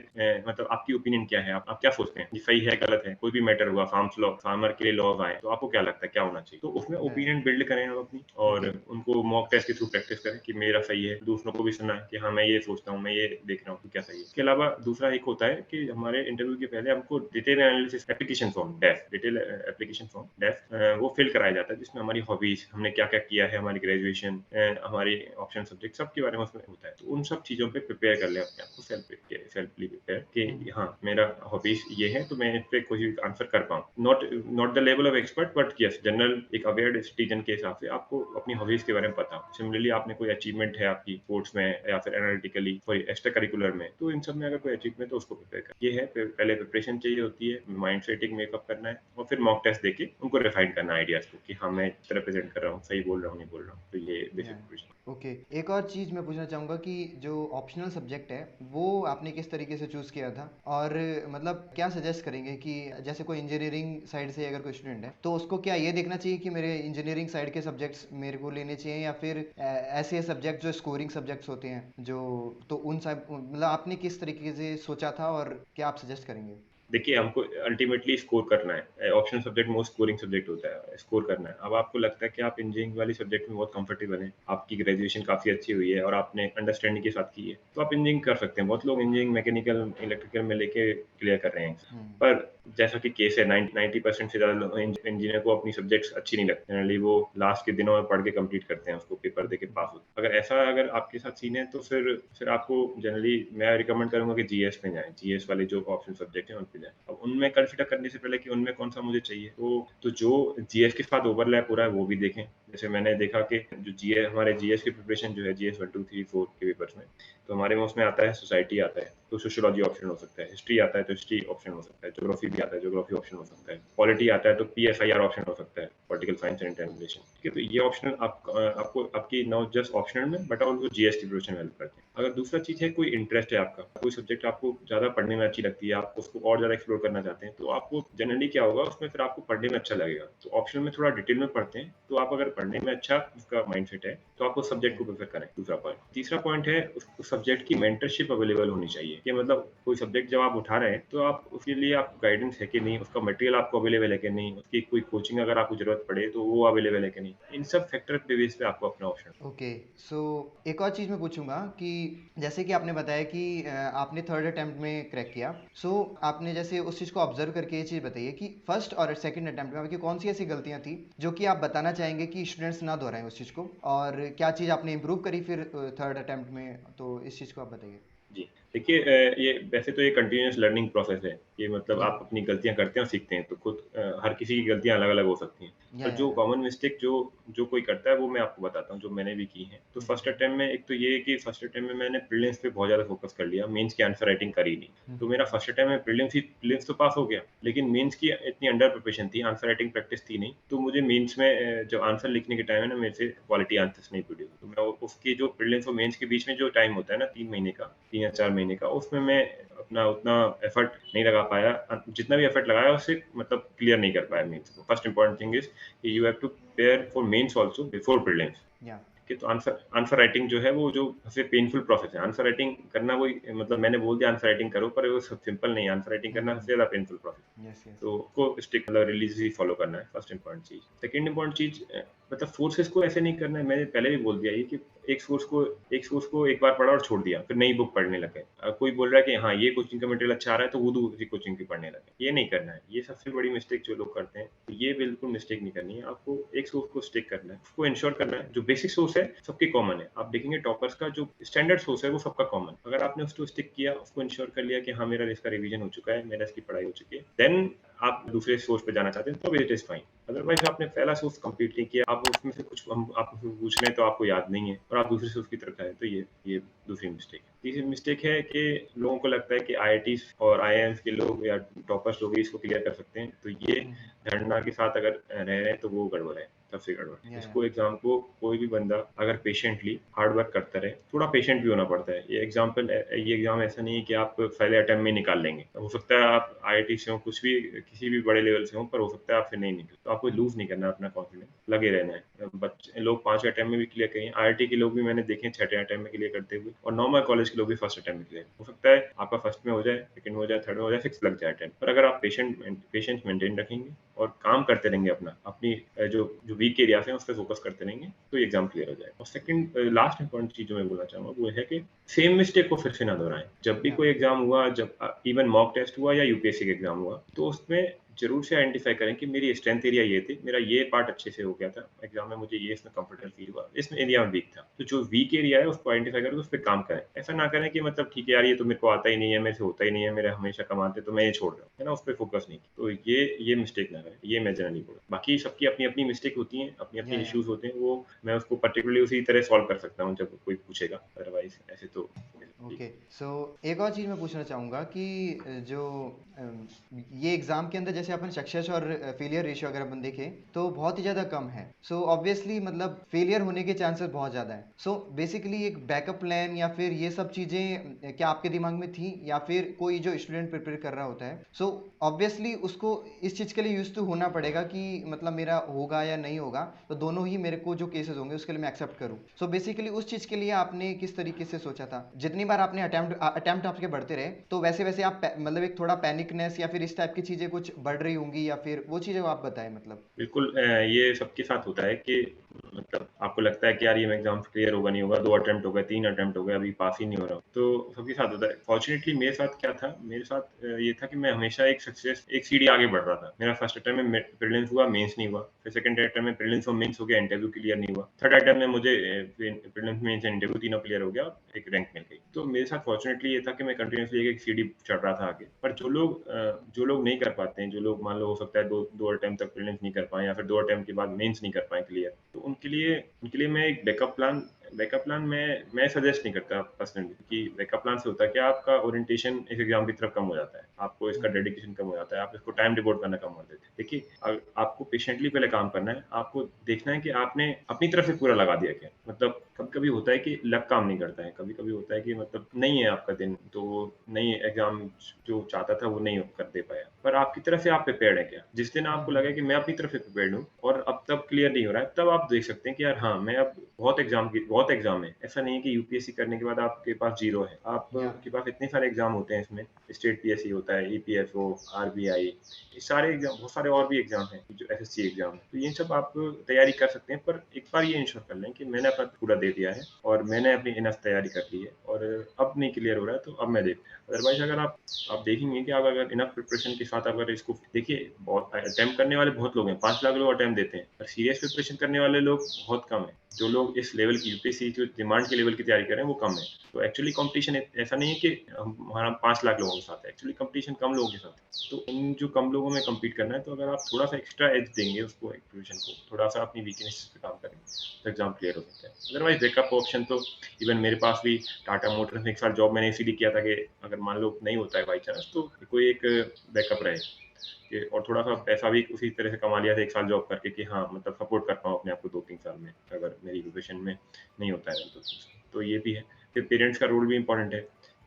मतलब आपकी ओपिनियन क्या है, आप क्या सोचते हैं, ये सही है, गलत है। कोई भी मैटर हुआ, फार्मर के लिए लॉज आए, तो आपको क्या लगता है क्या होना चाहिए। तो उसमें या ओपिनियन बिल्ड करें आप अपनी, और ओके। उनको मॉक टेस्ट के थ्रू प्रैक्टिस करें कि मेरा सही है, दूसरों को भी सुना कि हाँ मैं ये सोचता हूँ, मैं ये देख रहा हूँ कि क्या सही है। इसके अलावा दूसरा एक होता है कि हमारे इंटरव्यू के पहले हमको detail analysis application form, DAF detail application form, DAF, वो फिल कराया जाता है, जिसमें हमारी हॉबीज, हमने क्या क्या किया है, हमारी ग्रेजुएशन, हमारी ऑप्शन सब्जेक्ट, सब के बारे में उसमें होता है। तो उन सब चीज़ों पे प्रिपेयर कर ले अपने आप को, सेल्फली प्रिपेयर कि हाँ मेरा हॉबीज ये है, तो मैं इस पे कोई आंसर कर पाऊँ। Not not the level of expert, but yes general एक अवेयर सिटीजन के हिसाब से आपको अपनी हॉबीज के बारे में पता हो। सिमिलरली आपने कोई अचीवमेंट है आपकी स्पोर्ट्स में या फिर एनालिटिकली कोई एक्स्ट्रा करिकुलर में, तो इन सब में अगर कोई अचीवमेंट है तो उसको प्रिपेयर कर, ये है। पहले प्रिपरेशन चाहिए होती है, माइंड सेट एक मेकअप करना है, और फिर मॉक टेस्ट देके उनको रिफाइन करना है आइडियाज को कि हाँ मैं इस तरह प्रेजेंट कर रहा हूँ, सही बोल रहा हूँ, नहीं बोल रहा हूँ। तो ये बेसिक या प्रिपरेशन। ओके, एक और चीज़ मैं पूछना चाहूँगा कि जो ऑप्शनल सब्जेक्ट है वो आपने किस तरीके से चूज़ किया था और मतलब क्या सजेस्ट करेंगे कि जैसे कोई इंजीनियरिंग साइड से अगर कोई स्टूडेंट है तो उसको क्या ये देखना चाहिए कि मेरे इंजीनियरिंग साइड के सब्जेक्ट्स मेरे को लेने चाहिए या फिर ऐसे सब्जेक्ट जो स्कोरिंग सब्जेक्ट्स होते हैं जो, तो उन सब मतलब आपने किस तरीके से सोचा था और क्या आप सजेस्ट करेंगे? देखिए, हमको अल्टीमेटली स्कोर करना है। Optional subject most scoring subject होता है, स्कोर करना है। अब आपको लगता है कि आप इंजीनियरिंग वाली सब्जेक्ट में बहुत कंफर्टेबल हैं, आपकी ग्रेजुएशन काफ़ी अच्छी हुई है और आपने अंडरस्टैंडिंग के साथ की है, तो आप इंजीनियरिंग कर सकते हैं। बहुत लोग इंजीनियरिंग मैकेनिकल, इलेक्ट्रिकल में लेके क्लियर कर रहे हैं। हम्म। पर जैसा कि केस है, 90% से ज़्यादा लोग इंजीनियर को अपनी सब्जेक्ट्स अच्छी नहीं लगती। जनरली वो लास्ट के दिनों में पढ़ के कंप्लीट करते हैं, उसको पेपर देके पास होते हैं। अगर आपके साथ सीन है, तो फिर आपको जनरली मैं रिकमेंड करूँगा कि जीएस में जाएँ। जीएस वाले जो ऑप्शन सब्जेक्ट हैं, उन पे जाएँ। अब उनमें कंसिडर करने से पहले कि उनमें कौन-सा मुझे चाहिए, तो जो जीएस के साथ ओवरलैप हो रहा है, वो भी देखें। जैसे मैंने देखा कि जो जीए हमारे जीएस की प्रिपरेशन जो है, जीएस 1, 2, 3, 4 के पेपर्स में, तो हमारे में उसमें आता है सोसाइटी आता है, तो सोशियोलॉजी ऑप्शन हो सकता है, हिस्ट्री आता है तो हिस्ट्री ऑप्शन हो सकता है, ज्योग्राफी भी आता है, ज्योग्राफी ऑप्शन हो सकता है, पॉलिटी आता है तो पीएसआईआर ऑप्शन हो सकता है, पॉलिटिकल साइंस एंड इंटरप्रिटेशन। ठीक है, तो ये ऑप्शनल आपको आपकी नॉट जस्ट ऑप्शनल में बट ऑल्सो जीएस की प्रिपरेशन हेल्प करते हैं। अगर दूसरा चीज़ है कोई इंटरेस्ट है आपका, कोई सब्जेक्ट आपको ज़्यादा पढ़ने में अच्छी लगती है, आप उसको और ज़्यादा एक्सप्लोर करना चाहते हैं, तो आपको जनरली क्या होगा उसमें फिर आपको पढ़ने में अच्छा लगेगा। तो ऑप्शनल में थोड़ा डिटेल में पढ़ते हैं, तो आप अगर पढ़ने में अच्छा उसका माइंडसेट है, तो आप उस सब्जेक्ट ओके। को प्रेफ़र करें, दूसरा पॉइंट। तीसरा पॉइंट है उस सब्जेक्ट की मेंटरशिप अवेलेबल होनी चाहिए, कि मतलब कोई सब्जेक्ट जब आप उठा रहे हैं, तो आप उसके लिए आपको गाइडेंस है कि नहीं, उसका मटेरियल आपको अवेलेबल है कि नहीं, उसकी कोई कोचिंग अगर आपको ज़रूरत पड़े, तो वो अवेलेबल है कि नहीं। इन सब फैक्टर पे बेस पे आपको अपना ऑप्शन। ओके। सो एक और चीज़ मैं पूछूंगा कि जैसे कि आपने बताया कि आपने थर्ड अटेम्प्ट में क्रैक किया। सो आपने जैसे उस चीज़ को ऑब्जर्व करके ये चीज़ बताइए कि फर्स्ट और सेकंड अटेम्प्ट में आपकी कौन सी ऐसी गलतियां थी जो कि आप बताना चाहेंगे कि स्टूडेंट्स ना दोहराएं उस चीज़ को, और क्या चीज़ आपने इम्प्रूव करी फिर थर्ड अटेम्प्ट में, तो इस चीज़ को आप बताइए। जी। देखिए ये वैसे तो ये कंटीन्यूअस लर्निंग प्रोसेस है। ये मतलब या आप अपनी गलतियाँ करते हैं और सीखते हैं। तो खुद हर किसी की गलतियाँ अलग-अलग हो सकती हैं। पर जो या कॉमन मिस्टेक जो जो कोई करता है वो मैं आपको बताता हूँ, जो मैंने भी की है। तो हम्म, फर्स्ट अटेम्प्ट में एक तो ये है कि फर्स्ट अटेम्प्ट में मैंने प्रीलिम्स पे बहुत ज़्यादा फोकस कर लिया, मेंस की आंसर राइटिंग करी नहीं। हम्म, तो मेरा फर्स्ट अटेम्प्ट में प्रीलिम्स तो पास हो गया, लेकिन मेंस की इतनी अंडर प्रिपरेशन थी, आंसर राइटिंग प्रैक्टिस थी नहीं। तो मुझे मेंस में जब आंसर लिखने के टाइम है ना, मेरे से क्वालिटी आंसर्स नहीं प्रोड्यूस। तो मैं उसकी जो प्रीलिम्स और मेंस के बीच में जो टाइम होता है ना 3 महीने का, 3 या 4 महीने का, उसमें मैं अपना उतना एफर्ट नहीं लगा पाया। जितना भी एफर्ट लगाया उससे मतलब क्लियर नहीं कर पाया मेंस को। फर्स्ट इंपॉर्टेंट थिंग इज़ कि you have to prepare for mains also before prelims. या ठीक है, तो आंसर आंसर राइटिंग जो है वो जो सबसे पेनफुल प्रोसेस है। आंसर राइटिंग करना वही मतलब मैंने बोल दिया आंसर राइटिंग करो, पर वो सब सिंपल नहीं है। आंसर राइटिंग करना सबसे ज़्यादा पेनफुल प्रोसेस है। Yes yes. तो उसको स्टिक मतलब रिलीजियसली फॉलो करना है, फर्स्ट इंपॉर्टेंट चीज़। सेकंड इंपॉर्टेंट चीज़ मतलब सोर्सेज़ को ऐसे नहीं करना है, मैंने पहले भी बोल दिया ये कि एक सोर्स को एक बार पढ़ा और छोड़ दिया, फिर नई बुक पढ़ने लग गए। कोई बोल रहा है कि हाँ, ये कोचिंग का मटेरियल अच्छा आ रहा है, तो वो दूसरी कोचिंग की पढ़ने लगे। ये नहीं करना है, ये सबसे बड़ी मिस्टेक जो लोग करते हैं, तो ये बिल्कुल मिस्टेक नहीं करनी है। आपको एक सोर्स को स्टिक करना है, उसको एन्श्योर करना है, जो बेसिक सोर्स है, सबके कॉमन है। आप देखेंगे टॉपर्स का जो स्टैंडर्ड सोर्स है, वो सबका कॉमन। अगर आपने उसको स्टिक किया, उसको एन्श्योर कर लिया कि हाँ, मेरा इसका रिवीजन हो चुका है, मेरा इसकी पढ़ाई हो चुकी है, देन आप दूसरे सोर्स पे जाना चाहते हैं, तो इट इज़ फाइन। अदरवाइज़ आपने पहला सोर्स कंप्लीट नहीं किया, आप उसमें से कुछ आप उसमें पूछ रहे हैं, तो आपको याद नहीं है और आप दूसरे सोर्स की तरफ जा रहे हैं, तो ये दूसरी मिस्टेक है। तीसरी मिस्टेक है कि लोगों को लगता है कि आईआईटीज़ और आईआईएम्स के लोग या टॉपर्स लोग ही इसको क्लियर कर सकते हैं, तो ये धारणा के साथ अगर रह रहे हैं, तो वो गड़बड़ है, सबसे गड़बड़। या इसको एग्ज़ाम को कोई भी बंदा अगर पेशेंटली हार्ड वर्क करता रहे, थोड़ा पेशेंट भी होना पड़ता है। ये एग्ज़ाम ऐसा नहीं है कि आप पहले अटेम्प्ट में निकाल लेंगे। हो सकता है आप आईआईटी से हो, कुछ भी किसी भी बड़े लेवल से हो, पर हो सकता है आपसे नहीं निकले। तो आपको लूज़ नहीं करना है अपना कॉन्फिडेंस, लगे रहना है। बच्चे लोग 5 अटेम्प्ट में भी क्लियर करें, आईआईटी के लोग भी मैंने देखे हैं 6ठे अटेम्प्ट में क्लियर करते हुए, और नॉर्मल कॉलेज के लोग भी फर्स्ट अटेम्प्ट में क्लियर। हो सकता है आपका फर्स्ट में हो जाए, सेकंड में हो जाए, थर्ड में हो जाए, सिक्स्थ लग जाए अटेम्प्ट। पर अगर आप पेशेंस मेंटेन रखेंगे और काम करते रहेंगे अपना, अपनी जो वीक एरियाज़ हैं, उस पे फोकस करते रहेंगे, तो ये एग्ज़ाम क्लियर हो जाएगा। और सेकंड लास्ट इम्पोर्टेंट चीज़ जो मैं बोलना चाहूँगा, वो है कि सेम मिस्टेक को फिर से ना दोहराएँ। जब भी या कोई एग्ज़ाम हुआ, जब इवन मॉक टेस्ट हुआ या यूपीएससी का एग्ज़ाम हुआ, तो उसमें ज़रूर से आइडेंटिफ़ाई करें कि मेरी स्ट्रेंथ एरिया ये थी, मेरा ये पार्ट अच्छे से हो गया था, एग्ज़ाम में मुझे ये इसमें कंफर्टेबल फ़ील हुआ, इस एरिया में वीक था। तो जो वीक एरिया है उसको आइडेंटिफ़ाई करके उस पे काम करें। ऐसा ना करें कि मतलब ठीक है यार, ये तो मेरे को आता ही नहीं है, मेरे से होता ही नहीं है, मेरा हमेशा कम आते हैं, तो मैं ये छोड़ रहा हूँ, है ना? उस पे फोकस नहीं। तो ये मिस्टेक ना करें, ये मैं जनरली बोलूँ। बाकी सबकी अपनी-अपनी मिस्टेक होती हैं, अपनी-अपनी या इश्यूज़ होते हैं, वो मैं उसको पर्टिकुलरली उसी तरह सॉल्व कर सकता हूँ जब कोई पूछेगा, अदरवाइज़ ऐसे तो जी। ओके। सो एक और चीज़ मैं पूछना चाहूँगा कि जो ये एग्ज़ाम के अंदर जैसे अपन सक्सेस और फेलियर रेशियो अगर अपन देखें तो बहुत ही ज़्यादा कम है। सो ऑब्वियसली मतलब फेलियर होने के चांसेस बहुत ज़्यादा हैं। सो बेसिकली एक बैकअप प्लान या फिर ये सब चीज़ें क्या आपके दिमाग में थी, या फिर कोई जो स्टूडेंट प्रिपेयर कर रहा होता है, सो ऑब्वियसली उसको इस चीज़ के लिए यूज़ टू होना पड़ेगा कि मतलब मेरा होगा या नहीं होगा, तो दोनों ही मेरे को जो केसेस होंगे उसके लिए मैं एक्सेप्ट करूँ। सो बेसिकली उस चीज़ के लिए आपने किस तरीके से सोचा था? जितनी बार आपने अटेम्प्ट आपके बढ़ते रहे, तो वैसे-वैसे आप मतलब एक थोड़ा पैनिकनेस या फिर इस टाइप की चीज़ें कुछ बढ़ रही होंगी, या फिर वो चीज़ें आप बताएँ मतलब? बिल्कुल ये सबके साथ होता है कि मतलब आपको लगता है कि यार ये एग्ज़ाम क्लियर होगा नहीं होगा, 2 अटेम्प्ट हो गए, 3 अटेम्प्ट हो गए, अभी पास ही नहीं हो रहा हूँ। तो सबके साथ होता है। फॉर्च्यूनेटली मेरे साथ क्या था, मेरे साथ ये था कि मैं हमेशा एक सीढ़ी आगे बढ़ रहा था। मेरा फर्स्ट अटेम्प्ट में प्रीलिम्स हुआ, मेंस नहीं हुआ। फिर सेकंड अटेम्प्ट में प्रीलिम्स और मेंस हो गया, इंटरव्यू क्लियर नहीं हुआ। थर्ड अटेम्प्ट में मुझे प्रीलिम्स, मेंस एंड इंटरव्यू तीनों क्लियर हो गया, एक रैंक मिल गई। तो मेरे साथ फॉर्च्यूनेटली ये था कि मैं कंटिन्यूअसली एक सीढ़ी चढ़ रहा था आगे। पर जो लोग नहीं कर पाते हैं, जो लोग मान लो हो सकता है 2 अटेम्प्ट तक प्रीलिम्स नहीं कर पाएँ या फिर 2 अटेम्प्ट के बाद मेंस नहीं कर पाएँ क्लियर, तो उनके लिए मैं एक बैकअप प्लान मैं सजेस्ट नहीं करता पर्सनली, क्योंकि बैकअप प्लान से होता है कि आपका ओरिएंटेशन इस एग्जाम की तरफ कम हो जाता है, आपको इसका हम्म, डेडिकेशन कम हो जाता है, आप इसको टाइम डिवोट करना कम कर देते हैं। देखिए, आपको पेशेंटली पहले काम करना है, आपको देखना है कि आपने अपनी तरफ से पूरा लगा दिया क्या। मतलब कभी कभी होता है कि लक काम नहीं करता है, कभी कभी होता है कि मतलब नहीं है आपका दिन, तो वो नहीं एग्जाम जो चाहता था वो नहीं कर दे पाया, पर आपकी तरफ से आप प्रिपेयर्ड है क्या। जिस दिन आपको हम्म, लगे कि मैं अपनी तरफ से प्रिपेयर्ड हूँ और अब तब क्लियर नहीं हो रहा है, तब आप देख सकते हैं कि यार हाँ, मैं अब बहुत एग्जाम है। ऐसा नहीं है कि यूपीएससी करने के बाद आपके पास जीरो है, या आपके पास इतने सारे एग्जाम होते हैं इसमें। स्टेट पीएससी होता है, ईपीएफओ, आरबीआई, ये सारे एग्जाम, बहुत सारे और भी एग्जाम हैं जो एसएससी एग्जाम है, तो ये सब आप तैयारी कर सकते हैं। पर एक बार ये इंश्योर कर लें कि मैंने अपना पूरा दे दिया है और मैंने अपनी इनफ तैयारी कर ली है और अब नहीं क्लियर हो रहा है, तो अब मैं देखूँ। अदरवाइज अगर आप देखेंगे कि आप अगर इनफ प्रिपरेशन के साथ अगर इसको देखिए, बहुत अटेम्प्ट करने वाले बहुत लोग हैं, 5 लाख लोग अटेम्प्ट देते हैं, पर सीरियस प्रिपरेशन करने वाले लोग बहुत कम है। जो लोग इस लेवल की यूपीएससी जो डिमांड के लेवल की तैयारी कर रहे हैं वो कम है। तो एक्चुअली कंपटीशन ऐसा नहीं है कि हमारा 5 लाख लोगों के साथ है, एक्चुअली कंपटीशन कम लोगों के साथ है। तो उन जो कम लोगों में compete करना है, तो अगर आप थोड़ा सा एक्स्ट्रा एज देंगे उसको, एक प्रिपरेशन को थोड़ा सा अपनी वीकनेस पे काम करें, तो एग्जाम क्लियर हो सकता है। अदरवाइज बैकअप ऑप्शन तो इवन मेरे पास भी टाटा मोटर्स में 1 साल जॉब मैंने इसीलिए किया था कि अगर मान लो नहीं होता है बाई चांस, तो कोई एक बैकअप रहे और थोड़ा सा पैसा भी उसी तरह से कमा लिया था 1 साल जॉब करके, कि हाँ मतलब सपोर्ट कर पाऊँ अपने आप को 2-3 साल में, अगर मेरी प्रोफेशन में नहीं होता है तो ये भी है। फिर पेरेंट्स का रोल भी इंपॉर्टेंट है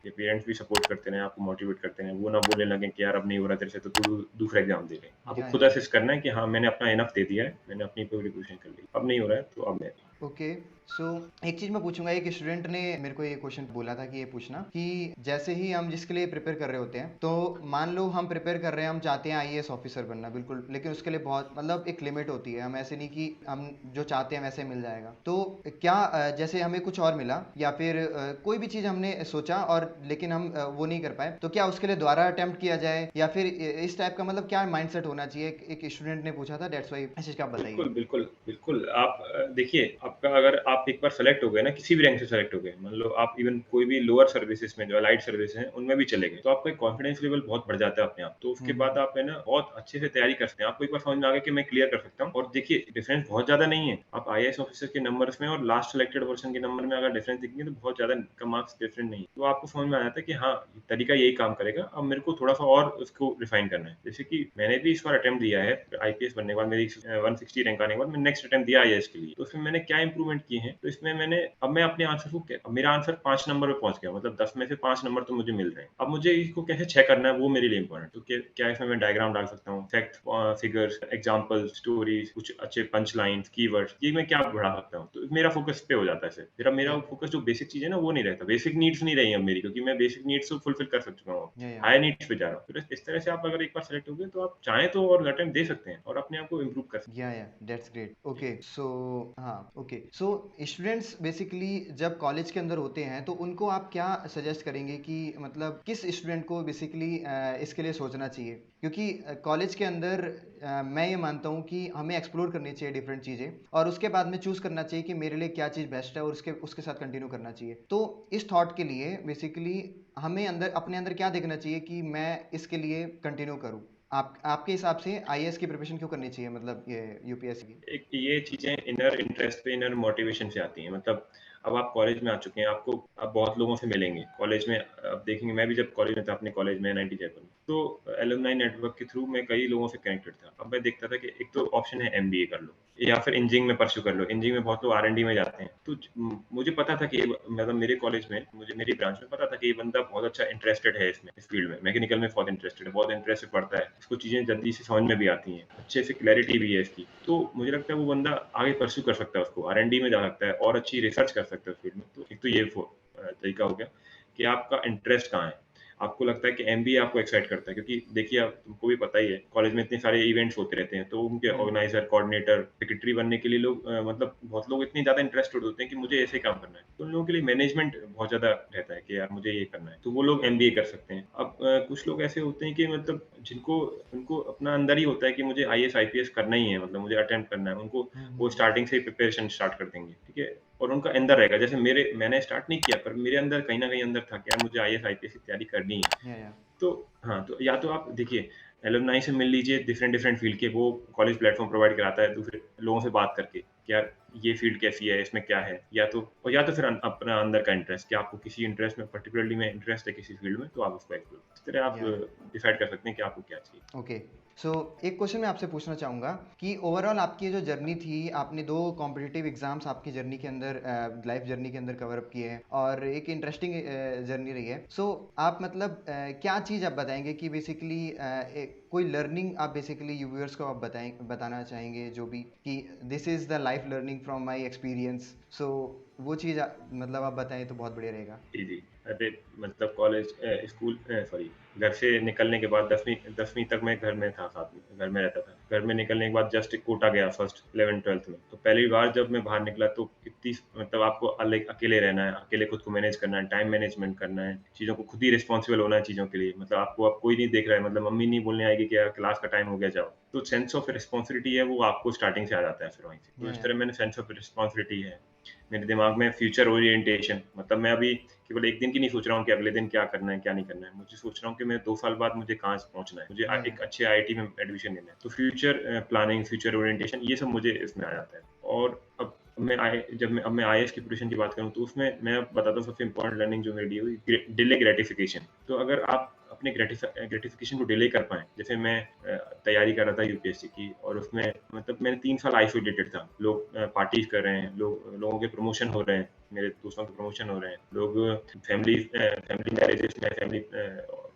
कि पेरेंट्स भी सपोर्ट करते रहें, आपको मोटिवेट करते रहें, वो ना बोलने लगे कि यार अब नहीं हो रहा तेरे से, तो तू दूसरा एग्जाम दे ले। आपको खुद या असेस करना है कि हाँ, मैंने अपना इनफ दे दिया है, मैंने अपनी पूरी कोशिश कर ली, अब नहीं हो रहा है तो अब मैं। ओके। सो एक चीज़ मैं पूछूंगा, एक स्टूडेंट ने मेरे को ये क्वेश्चन बोला था कि ये पूछना कि जैसे ही हम जिसके लिए प्रिपेयर कर रहे होते हैं, तो मान लो हम प्रिपेयर कर रहे हैं, हम चाहते हैं आईएएस ऑफिसर बनना, बिल्कुल, लेकिन उसके लिए बहुत मतलब एक लिमिट होती है, हम ऐसे नहीं कि हम जो चाहते हैं वैसे मिल जाएगा। तो क्या जैसे हमें कुछ और मिला या फिर कोई भी चीज़ हमने सोचा और लेकिन हम वो नहीं कर पाए, तो क्या उसके लिए दोबारा अटेम्प्ट किया जाए या फिर इस टाइप का मतलब क्या माइंडसेट होना चाहिए? एक स्टूडेंट ने पूछा था, दैट्स वाई ऐसे क्या आप बताइए। बिल्कुल, बिल्कुल, बिल्कुल। आप देखिए, आपका अगर आप एक बार सेलेक्ट हो गए ना, किसी भी रैंक से सेलेक्ट हो गए, मान लो आप इवन कोई भी लोअर सर्विसेज़ में, जो अलाइड सर्विस हैं, उनमें भी चले गए, तो आपका एक कॉन्फिडेंस लेवल बहुत बढ़ जाता है अपने आप। तो उसके बाद आप है ना, बहुत अच्छे से तैयारी कर सकते हैं। आपको एक बार समझ में आ गया कि मैं क्लियर कर सकता हूँ, और देखिए डिफरेंस बहुत ज़्यादा नहीं है। आप आईएएस ऑफिसर के नंबर्स में और लास्ट सेलेक्टेड पर्सन के नंबर में अगर डिफरेंस देखेंगे, तो बहुत ज़्यादा का मार्क्स डिफरेंट नहीं है। तो आपको समझ में आ जाता है कि हाँ, तरीका यही काम करेगा, अब मेरे को थोड़ा-सा और उसको रिफाइन करना है। जैसे कि मैंने भी इस बार अटेम्प्ट दिया है, आईपीएस बनने के बाद मेरी 160 रैंक आने के बाद मैंने नेक्स्ट अटेम्प्ट दिया आईएएस के लिए। तो उसमें मैंने क्या इंप्रूवमेंट किए हैं, तो इसमें मैं अपने आंसर को अब मेरा आंसर 5 नंबर पे पहुँच गया, मतलब 10 में से 5 नंबर तो मुझे मिल रहे हैं। अब मुझे इसको कैसे चेक करना है, वो मेरे लिए इम्पोर्टेंट है। तो क्या इसमें मैं डायग्राम डाल सकता हूँ, फैक्ट, फिगर्स, एग्जांपल्स, स्टोरीज, कुछ अच्छे पंच लाइन्स, कीवर्ड्स, ये मैं क्या बढ़ा सकता हूँ। तो मेरा फोकस पे हो जाता है। फिर मेरा या फोकस जो बेसिक चीज़ है ना, वो नहीं रहता। बेसिक नीड्स नहीं रही अब मेरी, क्योंकि मैं बेसिक नीड्स को फुलफिल कर चुका हूँ। या हायर नीड्स पे जा रहा हूँ। तो इस तरह से आप अगर एक बार सेलेक्ट हो गए, तो आप चाहें तो और अटेम्प्ट दे सकते हैं और अपने आप को इम्प्रूव कर सकते या दैट्स ग्रेट। ओके, सो हाँ, ओके, सो स्टूडेंट्स बेसिकली जब कॉलेज के अंदर होते हैं, तो उनको आप क्या सजेस्ट करेंगे कि मतलब किस स्टूडेंट को बेसिकली इसके लिए सोचना चाहिए? क्योंकि कॉलेज के अंदर मैं ये मानता हूँ कि हमें एक्सप्लोर करनी चाहिए डिफरेंट चीज़ें और उसके बाद में चूज़ करना चाहिए कि मेरे लिए क्या चीज़ बेस्ट है और उसके उसके साथ कंटिन्यू करना चाहिए। तो इस थॉट के लिए बेसिकली हमें अंदर अपने अंदर क्या देखना चाहिए कि मैं इसके लिए कंटिन्यू करूँ? आपके हिसाब से आईएएस की प्रिपरेशन क्यों करनी चाहिए, मतलब ये यूपीएससी की? हैं। एक ये चीज़ें इनर इंटरेस्ट पे, इनर मोटिवेशन से आती हैं। मतलब अब आप कॉलेज में आ चुके हैं, आपको आप बहुत लोगों से मिलेंगे। कॉलेज में आप देखेंगे, मैं भी जब कॉलेज में था, अपने कॉलेज में एनआईटी जयपुर में, तो एलुमनाई नेटवर्क के थ्रू मैं कई लोगों से कनेक्टेड था। अब मैं देखता था कि एक तो ऑप्शन है एमबीए कर लो या फिर इंजीनियरिंग में परस्यू कर लो। इंजीनियरिंग में बहुत लोग आरएनडी में जाते हैं। तो मुझे पता था कि मतलब मेरे कॉलेज में, मुझे मेरी ब्रांच में पता था कि ये बंदा बहुत अच्छा इंटरेस्टेड है इसमें, इस फील्ड में, मैकेनिकल में बहुत इंटरेस्टेड है, बहुत इंटरेस्ट से पढ़ता है, इसको चीज़ें जल्दी से समझ में भी आती हैं, अच्छे से क्लैरिटी भी है इसकी। तो मुझे लगता है वो बंदा आगे परस्यू कर सकता है उसको, आरएनडी में जा सकता है और अच्छी रिसर्च कर सकता है उस फील्ड में। तो एक तो ये तरीका हो गया कि आपका इंटरेस्ट कहाँ है। आपको लगता है कि एमबीए आपको एक्साइट करता है, क्योंकि देखिए, आप तुमको भी पता ही है, कॉलेज में इतने सारे इवेंट्स होते रहते हैं, तो उनके हम्म, ऑर्गेनाइजर, कोऑर्डिनेटर, सेक्रेटरी बनने के लिए लोग मतलब बहुत लोग इतने ज़्यादा इंटरेस्टेड होते हैं कि मुझे ऐसे काम करना है। तो उन लोगों के लिए मैनेजमेंट बहुत ज़्यादा रहता है कि यार मुझे ये करना है, तो वो लोग एमबीए कर सकते हैं। अब कुछ लोग ऐसे होते हैं कि मतलब जिनको उनको अपना अंदर ही होता है कि मुझे आईएएस आईपीएस करना ही है, मतलब मुझे अटेम्प्ट करना है, उनको हम्म, वो स्टार्टिंग से ही प्रिपरेशन स्टार्ट कर देंगे, ठीक है? और उनका अंदर रहेगा, जैसे मैंने स्टार्ट नहीं किया, पर मेरे अंदर कहीं न कहीं अंदर था कि यार मुझे आईएएस आईपीएस की तैयारी करनी है। या तो हाँ, तो या तो आप देखिए, एलुमनाई से मिल लीजिए, डिफरेंट डिफरेंट फ़ील्ड के, वो कॉलेज प्लेटफ़ॉर्म प्रोवाइड कराता है दूसरे लोगों से बात करके कि यार ये फील्ड कैसी है, इसमें क्या है, या तो फिर अपना अंदर का इंटरेस्ट, कि आपको किसी इंटरेस्ट में पर्टिकुलरली में इंटरेस्ट है किसी फील्ड में, तो आप उसको एक्सप्लोर इस तरह आप या डिसाइड कर सकते हैं कि आपको क्या चाहिए। ओके। सो एक क्वेश्चन मैं आपसे पूछना चाहूँगा कि ओवरऑल आपकी ये जो जर्नी थी, आपने 2 कॉम्पिटिटिव एग्ज़ाम्स आपकी जर्नी के अंदर लाइफ जर्नी के अंदर कवर अप किए हैं और एक इंटरेस्टिंग जर्नी रही है। सो आप मतलब क्या चीज़ आप बताएँगे कि बेसिकली कोई लर्निंग आप बेसिकली व्यूअर्स को आप बताना चाहेंगे जो भी कि this is the life learning from my experience. So वो चीज़ मतलब आप बताएँ तो बहुत बढ़िया रहेगा। जी, जी। अरे मतलब स्कूल सॉरी, घर से निकलने के बाद 10वीं तक मैं घर में था, साथ में घर में रहता था। घर में निकलने के बाद जस्ट कोटा गया फर्स्ट 11th-12th में। तो पहली बार जब मैं बाहर निकला तो इतनी मतलब आपको अकेले रहना है, अकेले खुद को मैनेज करना है, टाइम मैनेजमेंट करना है, चीज़ों को खुद ही रिस्पॉन्सिबल होना है चीज़ों के लिए। मतलब आपको अब कोई नहीं देख रहा है, मतलब मम्मी नहीं बोलने आएगी कि यार क्लास का टाइम हो गया जाओ। तो सेंस ऑफ रिस्पॉन्सिबिलिटी है वो आपको स्टार्टिंग से आ जाता है फिर वहीं से। तो या इस या तरह मैंने सेंस ऑफ रिस्पॉन्सिबिलिटी है। मेरे दिमाग में फ्यूचर ओरिएंटेशन, मतलब मैं अभी केवल 1 दिन की नहीं सोच रहा हूँ कि अगले दिन क्या करना है, क्या नहीं करना है। मुझे सोच रहा हूँ कि मैं 2 साल बाद मुझे कहाँ पहुँचना है। मुझे या एक अच्छे आईआईटी में एडमिशन लेना है। तो फ्यूचर प्लानिंग, फ्यूचर ओरिएंटेशन ये सब मुझे इसमें आ जाता है। और अब मैं आईएएस की प्रिपरेशन की बात करूँ तो उसमें मैं अब बताता हूँ सबसे इम्पोर्टेंट लर्निंग जो मेरी हुई डिले ग्रेटिफिकेशन। तो अगर आप अपने ग्रेटिफिकेशन को डिले कर पाएँ, जैसे मैं तैयारी कर रहा था यूपीएससी की और उसमें मतलब मैंने 3 साल आइसोलेटेड था। लोग पार्टीज़ कर रहे हैं, लोगों के प्रमोशन हो रहे हैं, मेरे दोस्तों के प्रमोशन हो रहे हैं। लोग फैमिली मैरेजेस में,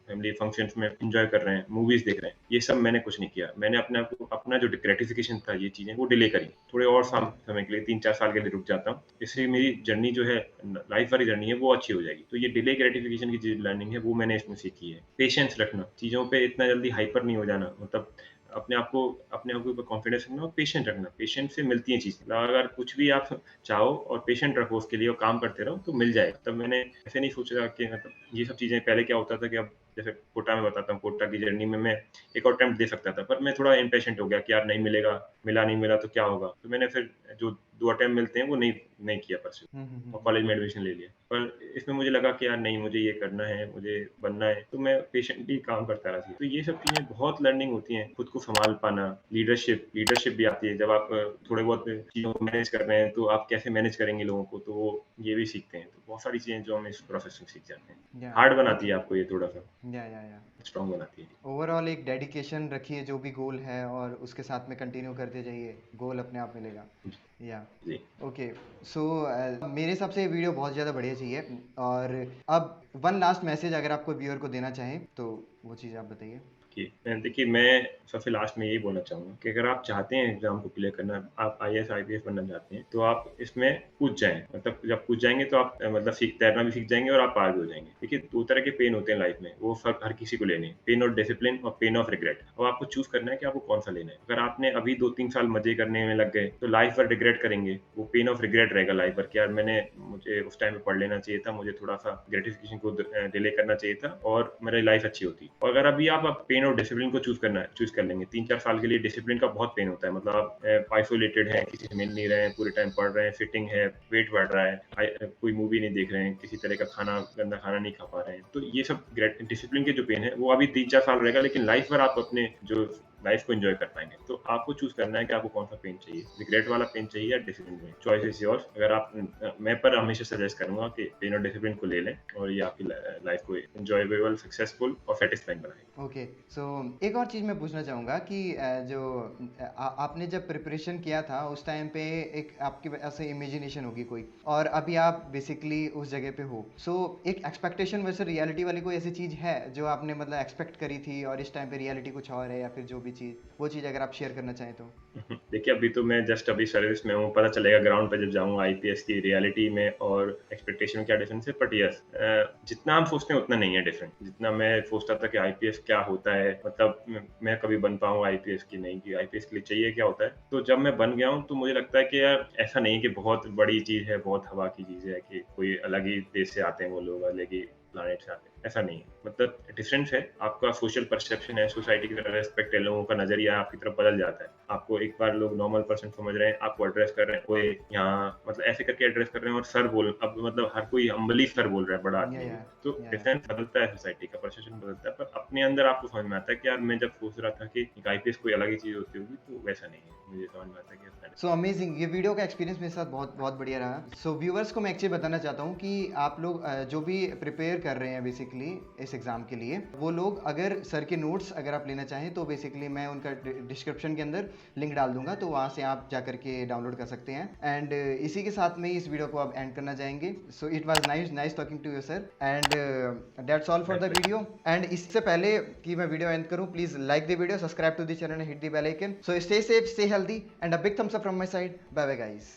फैमिली फंक्शंस में एन्जॉय कर रहे हैं, मूवीज़ देख रहे हैं। ये सब मैंने कुछ नहीं किया। मैंने अपने आप को अपना जो ग्रेटिफिकेशन था ये चीज़ें वो डिले करी। थोड़े और समय के लिए 3-4 साल के लिए रुक जाता हूँ। इससे मेरी जर्नी जो है लाइफ़ वाली जर्नी है वो अच्छी हो जाएगी। तो ये डिले ग्रेटिफिकेशन की जो लर्निंग है वो मैंने इसमें सीखी है। पेशेंस रखना, चीज़ों पे इतना जल्दी हाइपर नहीं हो जाना, मतलब अपने आप के ऊपर कॉन्फिडेंस रखना और पेशेंट रखना। पेशेंस से मिलती हैं चीज़ें। मतलब अगर कुछ भी आप चाहो और पेशेंट रखो उसके लिए और काम करते रहो तो मिल जाएगा। तब मैंने ऐसे नहीं सोचा कि मतलब ये सब चीज़ें पहले क्या होता था कि अब जैसे कोटा में बताता हूँ, कोटा की जर्नी में मैं एक और अटेम्प्ट दे सकता था, पर मैं थोड़ा इम्पेशेंट हो गया कि यार नहीं मिलेगा, मिला नहीं मिला तो क्या होगा? तो मैंने फिर जो 2 अटेम्प्ट मिलते हैं वो नहीं नहीं किया परस्यू और कॉलेज में एडमिशन ले लिया। पर इसमें मुझे लगा कि यार नहीं, मुझे ये करना है, मुझे बनना है, तो मैं पेशेंटली काम करता रहा। तो ये सब चीज़ें बहुत लर्निंग होती हैं, खुद को सँभाल पाना, लीडरशिप भी आती है। जब आप थोड़े बहुत चीज़ों को मैनेज कर रहे हैं, तो आप कैसे मैनेज करेंगे लोगों को, तो वो ये भी सीखते हैं। तो बहुत सारी चीज़ें जो हम इस प्रोसेस में सीख जाते हैं। या हार्ड बनाती ओके। है आपको ये थोड़ा-सा, या स्ट्रॉन्ग बनाती है। ओवरऑल एक डेडिकेशन रखिए जो भी गोल है और उसके साथ में कंटिन्यू करते जाइए, गोल अपने आप मिलेगा। जी, या जी। ओके। सो मेरे हिसाब से ये वीडियो बहुत ज़्यादा बढ़िया चाहिए और अब वन लास्ट मैसेज अगर आपको व्यूअर को देना चाहें तो वो चीज़ आप बताइए। कि देखिए, मैं सबसे लास्ट में यही बोलना चाहूँगा कि अगर आप चाहते हैं एग्ज़ाम को क्लियर करना, आप आईएएस, आईपीएस बनना चाहते हैं, तो आप इसमें कूद जाएँ। मतलब जब कूद जाएँगे तो आप मतलब तैरना भी सीख जाएँगे और आप पार भी हो जाएँगे। देखिए, 2 तरह के पेन होते हैं लाइफ़ में, वो सब हर किसी को लेने हैं। पेन ऑफ डिसिप्लिन और पेन ऑफ रिग्रेट। अब आपको चूज़ करना है कि आपको कौन-सा लेना है। अगर आपने अभी 2-3 साल मज़े करने में लग गए, तो लाइफ़ भर रिग्रेट करेंगे। वो पेन ऑफ रिग्रेट रहेगा लाइफ़ भर कि यार मुझे उस टाइम पे पढ़ लेना चाहिए था, मुझे थोड़ा-सा ग्रेटिफिकेशन को डिले करना चाहिए था और मेरी लाइफ़ अच्छी होती। और अगर अभी आप पेन और डिसिप्लिन को चूज़ कर लेंगे। 3-4 साल के लिए डिसिप्लिन का बहुत पेन होता है। मतलब आप आइसोलेटेड हैं, किसी से मिल नहीं रहे हैं, पूरे टाइम पढ़ रहे हैं, सिटिंग है, वेट बढ़ रहा है, कोई मूवी नहीं देख रहे हैं, किसी तरह का गंदा खाना नहीं खा पा रहे हैं। तो ये सब डिसिप्लिन के जो पेन है, वो अभी 3-4 साल रहेगा, लेकिन लाइफ़ भर आप अपने जो लाइफ़ को एन्जॉय कर पाएँगे। तो आपको चूज़ करना है कि आपको कौन-सा पेन चाहिए, रिग्रेट वाला पेन चाहिए या discipline pen. Choice is yours. अगर आप मैं पर हमेशा सजेस्ट करूँगा कि पेन और डिसिप्लिन को ले लें और ये आपकी लाइफ़ को एन्जॉयबल, सक्सेसफुल और सैटिस्फाइंग बनाएगा। ओके। सो एक और चीज़ मैं पूछना चाहूँगा कि आपने जब प्रिपरेशन किया था उस टाइम पे एक आपकी ऐसे इमेजिनेशन होगी कोई और अभी आप बेसिकली उस जगह पे हो। सो एक एक्सपेक्टेशन वर्सेस रियलिटी वाली कोई ऐसी चीज़ है जो आपने मतलब एक्सपेक्ट करी थी और इस टाइम पे रियलिटी कुछ और है या फिर जो भी चीज़ वो चीज़ अगर आप शेयर करना चाहें तो। देखिए, अभी तो मैं जस्ट अभी सर्विस में हूँ, पता चलेगा ग्राउंड पे जब जाऊँगा आईपीएस की रियलिटी में और एक्सपेक्टेशन में क्या डिफरेंस है। बट यस, जितना हम सोचते हैं उतना नहीं है डिफरेंट। जितना मैं सोचता था कि आईपीएस क्या होता है, मतलब मैं कभी बन पाऊँगा आईपीएस की नहीं, कि आईपीएस के लिए चाहिए क्या होता है। तो जब मैं बन गया हूँ तो मुझे लगता है कि यार ऐसा नहीं कि बहुत बड़ी चीज़ है, बहुत हवा की चीज़ है, कि कोई अलग ही देश से आते हैं वो लोग, अलग ही प्लैनेट से आते हैं। ऐसा नहीं है। मतलब डिफरेंस है, आपका सोशल परसेप्शन है, सोसाइटी की तरफ रिस्पेक्ट है, लोगों का नज़रिया आपकी तरफ बदल जाता है। आपको एक बार लोग नॉर्मल पर्सन समझ रहे हैं, आपको एड्रेस कर रहे हैं, ओए यहाँ मतलब ऐसे करके एड्रेस कर रहे हैं और सर बोल, अब मतलब हर कोई हम्बली सर बोल रहा है, बड़ा या आदमी या भी। तो या डिफरेंस बदलता है, सोसाइटी का परसेप्शन बदलता है, पर अपने अंदर आपको समझ में आता है कि यार मैं जब सोच रहा था कि एक आईपीएस कोई अलग ही चीज़ होती होगी, तो वैसा नहीं है। मुझे समझ में आता है कि ऐसा सो अमेजिंग, ये वीडियो का एक्सपीरियंस मेरे साथ बहुत बहुत बढ़िया रहा। सो व्यूअर्स को मैं एक्चुअली बताना चाहता हूँ कि आप लोग जो भी प्रिपेयर कर रहे हैं बेसिकली इस एग्ज़ाम के लिए, वो लोग अगर सर के नोट्स अगर आप लेना चाहें तो बेसिकली मैं उनका डिस्क्रिप्शन के अंदर लिंक डाल दूंगा, तो वहाँ से आप जा करके डाउनलोड कर सकते हैं। एंड इसी के साथ में इस वीडियो को आप एंड करना चाहेंगे। So it was nice talking to you sir, and that's all for the video. End इससे पहले कि मैं वीडियो एंड करूँ, please like the video, subscribe to the channel and hit the bell icon. So stay safe, stay healthy, and a big thumbs up from my side. Bye bye guys.